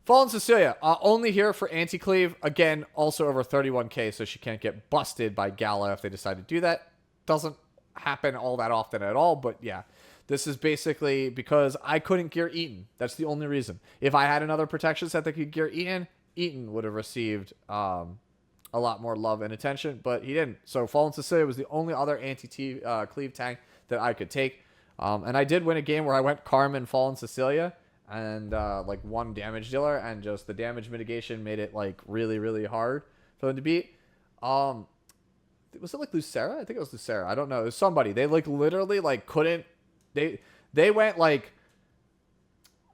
Fallen Cecilia, only here for anti-cleave. Again, also over 31k, so she can't get busted by Gala if they decide to do that. Doesn't happen all that often at all, but yeah. This is basically because I couldn't gear Eaton. That's the only reason. If I had another protection set that could gear Eaton, Eaton would have received a lot more love and attention, but he didn't. So Fallen Cecilia was the only other anti-cleave tank that I could take. And I did win a game where I went Carmen, Fallen Cecilia, and like one damage dealer, and just the damage mitigation made it like really, really hard for them to beat. Was it like Lucera? I think it was Lucera. I don't know. It was somebody. They like literally like couldn't. They went like,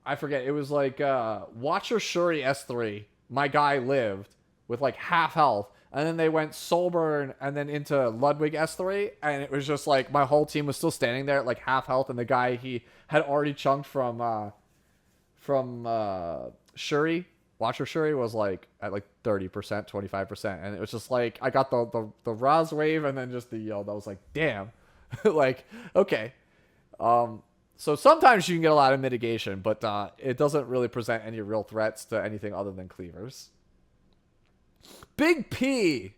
I forget. It was like Watcher Shuri S3. My guy lived with like half health, and then they went Soulburn and then into Ludwig S3, and it was just like my whole team was still standing there at like half health, and the guy he had already chunked from Shuri, Watcher Shuri, was like at like 30%, 25%, and it was just like I got the Raz wave and then just the yell. That was like, damn, like okay. So sometimes you can get a lot of mitigation, but it doesn't really present any real threats to anything other than cleavers. Big P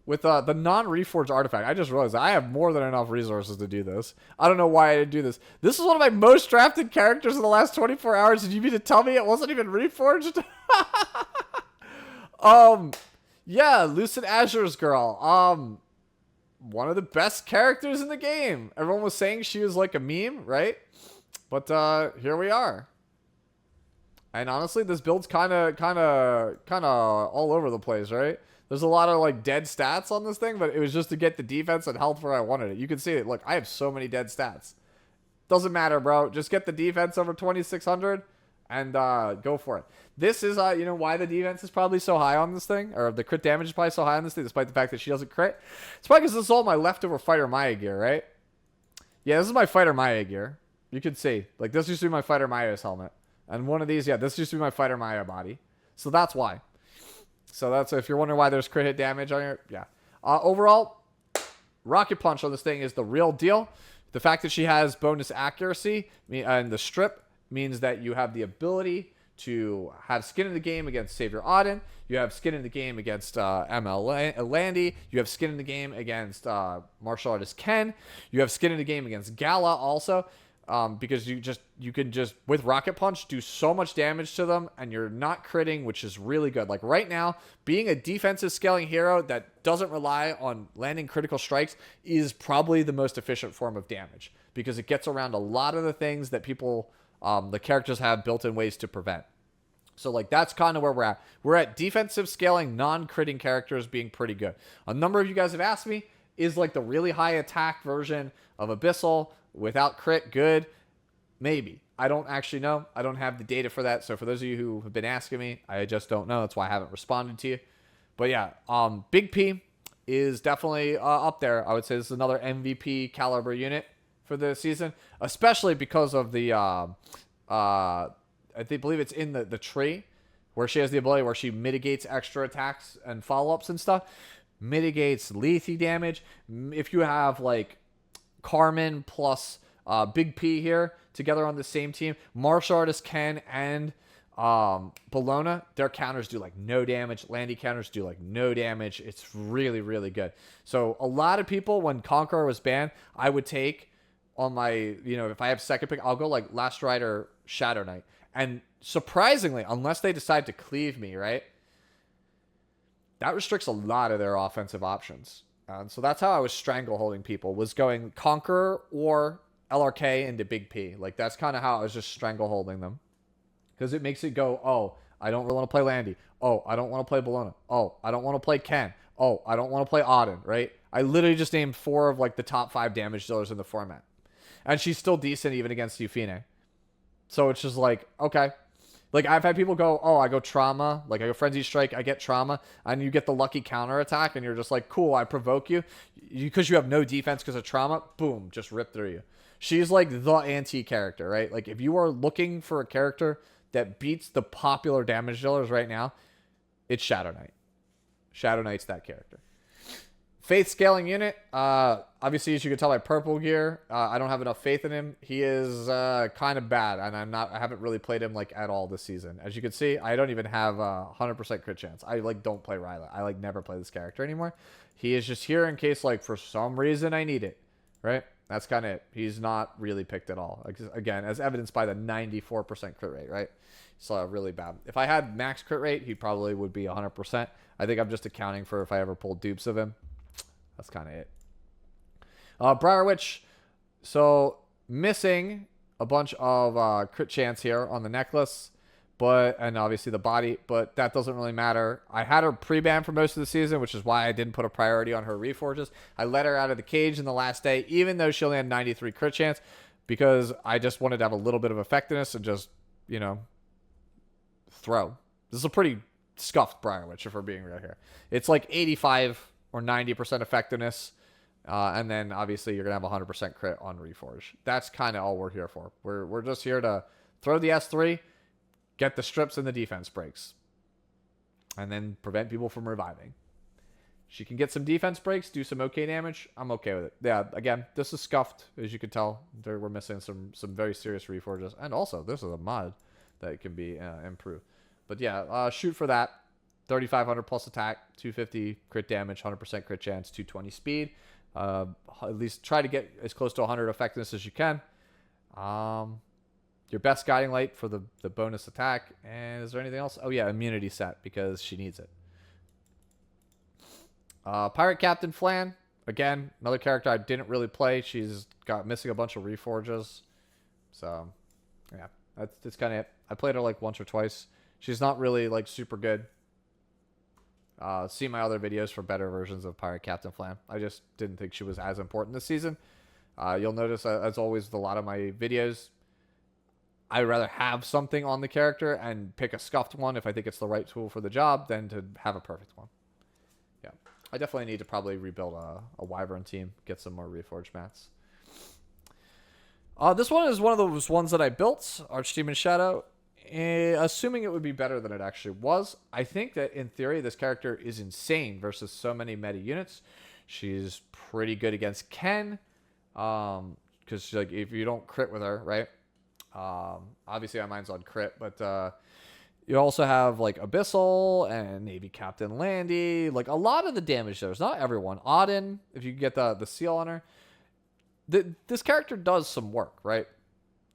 with the non-reforged artifact. I just realized I have more than enough resources to do this. I don't know why I didn't do this. This is one of my most drafted characters in the last 24 hours. Did you mean to tell me it wasn't even reforged? Yeah, Lucid Azure's girl. One of the best characters in the game. Everyone was saying she was like a meme, right? But here we are. And honestly, this build's kind of all over the place, right? There's a lot of like dead stats on this thing, but it was just to get the defense and health where I wanted it. You can see it. Look, I have so many dead stats. Doesn't matter, bro. Just get the defense over 2,600 and go for it. This is, why the defense is probably so high on this thing, or the crit damage is probably so high on this thing, despite the fact that she doesn't crit. It's probably because this is all my leftover Fighter Maya gear, right? Yeah, this is my Fighter Maya gear. You can see. Like, this used to be my Fighter Maya's helmet. And one of these, yeah, this used to be my Fighter Maya body. So that's why. So that's, if you're wondering why there's crit hit damage on here, yeah. Overall, Rocket Punch on this thing is the real deal. The fact that she has bonus accuracy and the strip means that you have the ability to have skin in the game against Savior Auden. You have skin in the game against Landy. You have skin in the game against Martial Artist Ken. You have skin in the game against Gala also. Because you can just with Rocket Punch do so much damage to them, and you're not critting, which is really good. Like right now, being a defensive scaling hero that doesn't rely on landing critical strikes is probably the most efficient form of damage, because it gets around a lot of the things that people, the characters have built-in ways to prevent. So like that's kind of where we're at. We're at defensive scaling, non-critting characters being pretty good. A number of you guys have asked me, is like the really high attack version of Abyssal without crit good? Maybe. I don't actually know. I don't have the data for that. So for those of you who have been asking me, I just don't know. That's why I haven't responded to you. But yeah, Big P is definitely up there. I would say this is another MVP caliber unit for the season, especially because of the I believe it's in the tree. where she has the ability where she mitigates extra attacks and follow-ups and stuff. Mitigates Lethe damage. If you have like Carmen plus Big P here together on the same team, Martial Artist Ken and Bologna, their counters do like no damage. Landy counters do like no damage. It's really, really good. So a lot of people, when Conqueror was banned, I would take on my, you know, if I have second pick, I'll go like Last Rider Shadow Knight. And surprisingly, unless they decide to cleave me, right, that restricts a lot of their offensive options. And so that's how I was strangleholding people, was going Conqueror or LRK into Big P. Like, that's kind of how I was just strangleholding them. Because it makes it go, oh, I don't really want to play Landy. Oh, I don't want to play Bologna. Oh, I don't want to play Ken. Oh, I don't want to play Auden, right? I literally just named 4 of, like, the top 5 damage dealers in the format. And she's still decent even against Euphine. So it's just like, okay. Like, I've had people go, oh, I go Trauma. Like, I go Frenzy Strike, I get Trauma. And you get the lucky counter attack, and you're just like, cool, I provoke you. Because you have no defense because of Trauma, boom, just rip through you. She's like the anti-character, right? Like, if you are looking for a character that beats the popular damage dealers right now, it's Shadow Knight. Shadow Knight's that character. Faith scaling unit. Obviously, as you can tell by purple gear, I don't have enough faith in him. He is kind of bad, and I haven't really played him like at all this season. As you can see, I don't even have 100% crit chance. I like don't play Ryla. I like never play this character anymore. He is just here in case like for some reason I need it, right? That's kind of it. He's not really picked at all. Again, as evidenced by the 94% crit rate, right? So really bad. If I had max crit rate, he probably would be 100%. I think I'm just accounting for if I ever pull dupes of him. That's kind of it. Briar Witch. So missing a bunch of crit chance here on the necklace, and obviously the body, but that doesn't really matter. I had her pre-banned for most of the season, which is why I didn't put a priority on her reforges. I let her out of the cage in the last day, even though she only had 93 crit chance, because I just wanted to have a little bit of effectiveness and just, you know, throw. This is a pretty scuffed Briar Witch, if we're being real here. It's like 85 or 90% effectiveness, and then obviously you're gonna have 100% crit on reforge. That's kind of all we're here for. We're just here to throw the S3, get the strips and the defense breaks, and then prevent people from reviving. She can get some defense breaks, do some okay damage. I'm okay with it. Yeah, again, this is scuffed, as you can tell. We're missing some very serious reforges, and also this is a mod that can be improved. But yeah, shoot for that. 3,500 plus attack, 250 crit damage, 100% crit chance, 220 speed. At least try to get as close to 100 effectiveness as you can. Your best guiding light for the bonus attack. And is there anything else? Oh yeah, immunity set, because she needs it. Pirate Captain Flan. Again, another character I didn't really play. She's got missing a bunch of reforges. So yeah, that's kind of it. I played her like once or twice. She's not really like super good. See my other videos for better versions of Pirate Captain Flam. I just didn't think she was as important this season. You'll notice, as always, with a lot of my videos, I'd rather have something on the character and pick a scuffed one if I think it's the right tool for the job than to have a perfect one. Yeah, I definitely need to probably rebuild a Wyvern team, get some more Reforged mats. This one is one of those ones that I built, Archdemon Shadow. Assuming it would be better than it actually was. I think that in theory this character is insane versus so many meta units. She's pretty good against Ken, because like if you don't crit with her, right? Obviously mine's on crit, but you also have like Abyssal and maybe Captain Landy. Like a lot of the damage there's not everyone. Auden, if you get the seal on her, this character does some work, right?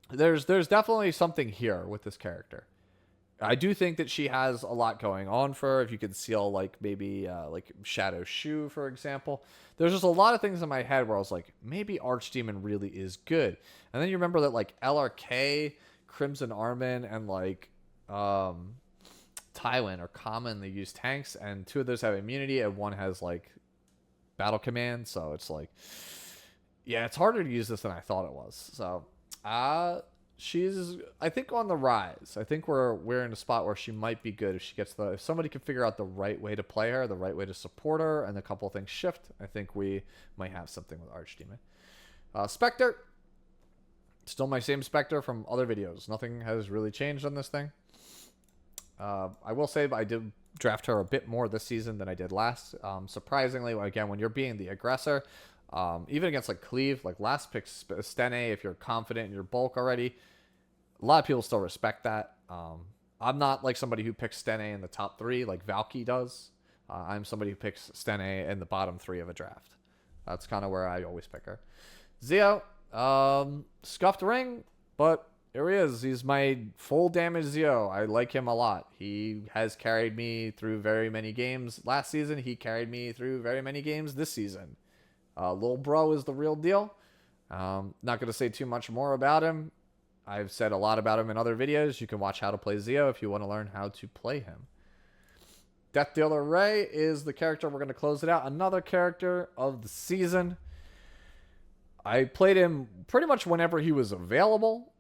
There's definitely something here with this character. I do think that she has a lot going on for her. If you could seal like maybe like Shadow Shoe, for example. There's just a lot of things in my head where I was like, maybe Archdemon really is good. And then you remember that like LRK, Crimson Armin, and like Tywin are common. They use tanks, and 2 of those have immunity, and 1 has like battle command. So it's like, yeah, it's harder to use this than I thought it was. So she's, I think, on the rise. I think we're in a spot where she might be good if she gets if somebody can figure out the right way to play her, the right way to support her, and a couple of things shift. I think we might have something with Archdemon. Spectre. Still my same Spectre from other videos. Nothing has really changed on this thing. I will say I did draft her a bit more this season than I did last. Surprisingly, again, when you're being the aggressor, even against like Cleave, like last pick Stene, if you're confident in your bulk already, a lot of people still respect that. I'm not like somebody who picks Stene in the top 3 like Valky does. I'm somebody who picks Stene in the bottom 3 of a draft. That's kind of where I always pick her. Zio, scuffed ring, but here he is. He's my full damage Zio. I like him a lot. He has carried me through very many games last season. He carried me through very many games this season. Lil bro is the real deal. Not going to say too much more about him. I've said a lot about him in other videos. You can watch How to Play Zio if you want to learn how to play him. Death Dealer Ray is the character we're going to close it out. Another character of the season. I played him pretty much whenever he was available.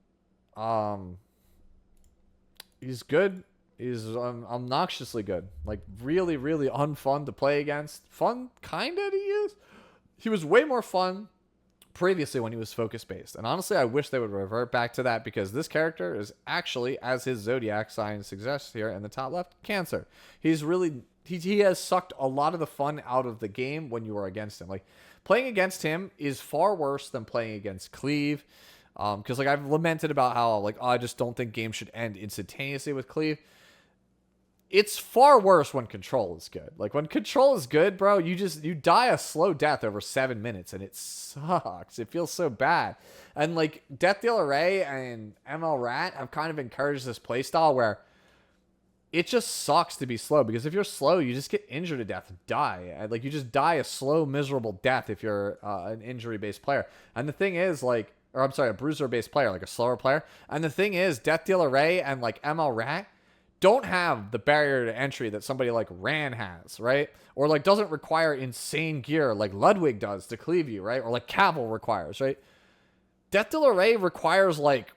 He's good. He's obnoxiously good. Like, really, really unfun to play against. Fun, kind of, to use. He was way more fun previously when he was focus-based. And honestly, I wish they would revert back to that, because this character is actually, as his zodiac sign suggests here in the top left, Cancer. He's really... He has sucked a lot of the fun out of the game when you are against him. Like, playing against him is far worse than playing against Cleave. Because, like, I've lamented about how, like, I just don't think games should end instantaneously with Cleave. It's far worse when control is good. Like, when control is good, bro, you die a slow death over 7 minutes, and it sucks. It feels so bad. And, like, Death Dealer Ray and ML Rat have kind of encouraged this playstyle where it just sucks to be slow, because if you're slow, you just get injured to death and die. And, like, you just die a slow, miserable death if you're an injury-based player. And the thing is, like, or I'm sorry, a bruiser-based player, like a slower player. And the thing is, Death Dealer Ray and, like, ML Rat don't have the barrier to entry that somebody like Ran has, right? Or, like, doesn't require insane gear like Ludwig does to cleave you, right? Or like Cavill requires, right? Death Dealer Ray requires, like,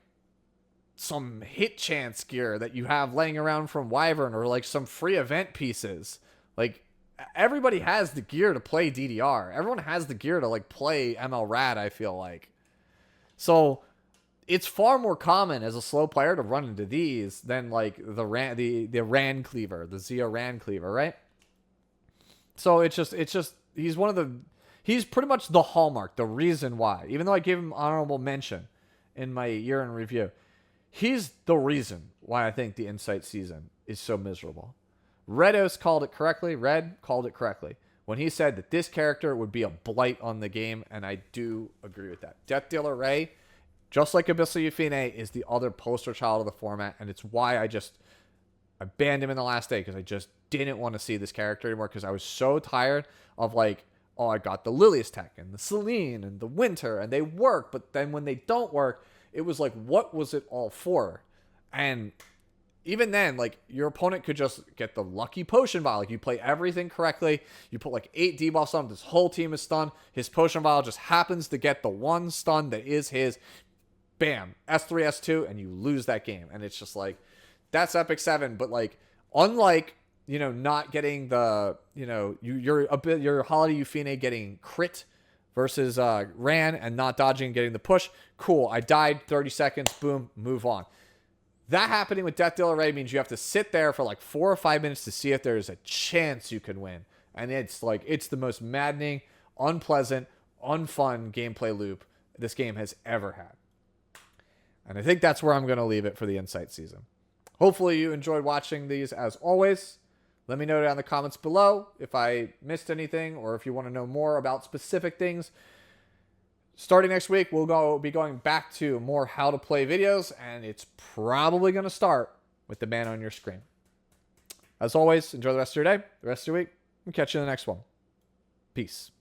some hit chance gear that you have laying around from Wyvern, or like some free event pieces. Like, everybody has the gear to play DDR. Everyone has the gear to, like, play ML Rad, I feel like. So it's far more common as a slow player to run into these than, like, the Ran Cleaver, the Zio Ran Cleaver, right? So it's just he's pretty much the hallmark, the reason why. Even though I gave him honorable mention in my year in review, he's the reason why I think the Insight season is so miserable. Redos called it correctly. Red called it correctly when he said that this character would be a blight on the game, and I do agree with that. Death Dealer Ray, just like Abyssal Euphine, is the other poster child of the format, and it's why I banned him in the last day, because I just didn't want to see this character anymore, because I was so tired of, like, oh, I got the Lilias tech and the Celine and the Winter, and they work, but then when they don't work, it was like, what was it all for? And even then, like, your opponent could just get the lucky potion vial. Like, you play everything correctly. You put, like, 8 debuffs on him. This whole team is stunned. His potion vial just happens to get the one stun that is his. Bam. S3, S2, and you lose that game. And it's just like, that's Epic 7. But, like, unlike, you know, not getting the, you know, your Holiday Euphine getting crit versus Ran and not dodging and getting the push. Cool. I died. 30 seconds. Boom. Move on. That happening with Death Dealer Ray means you have to sit there for like 4 or 5 minutes to see if there's a chance you can win. And it's like, it's the most maddening, unpleasant, unfun gameplay loop this game has ever had. And I think that's where I'm going to leave it for the Insight season. Hopefully you enjoyed watching these as always. Let me know down in the comments below if I missed anything, or if you want to know more about specific things. Starting next week, we'll be going back to more how to play videos, and it's probably going to start with the man on your screen. As always, enjoy the rest of your day, the rest of your week, and catch you in the next one. Peace.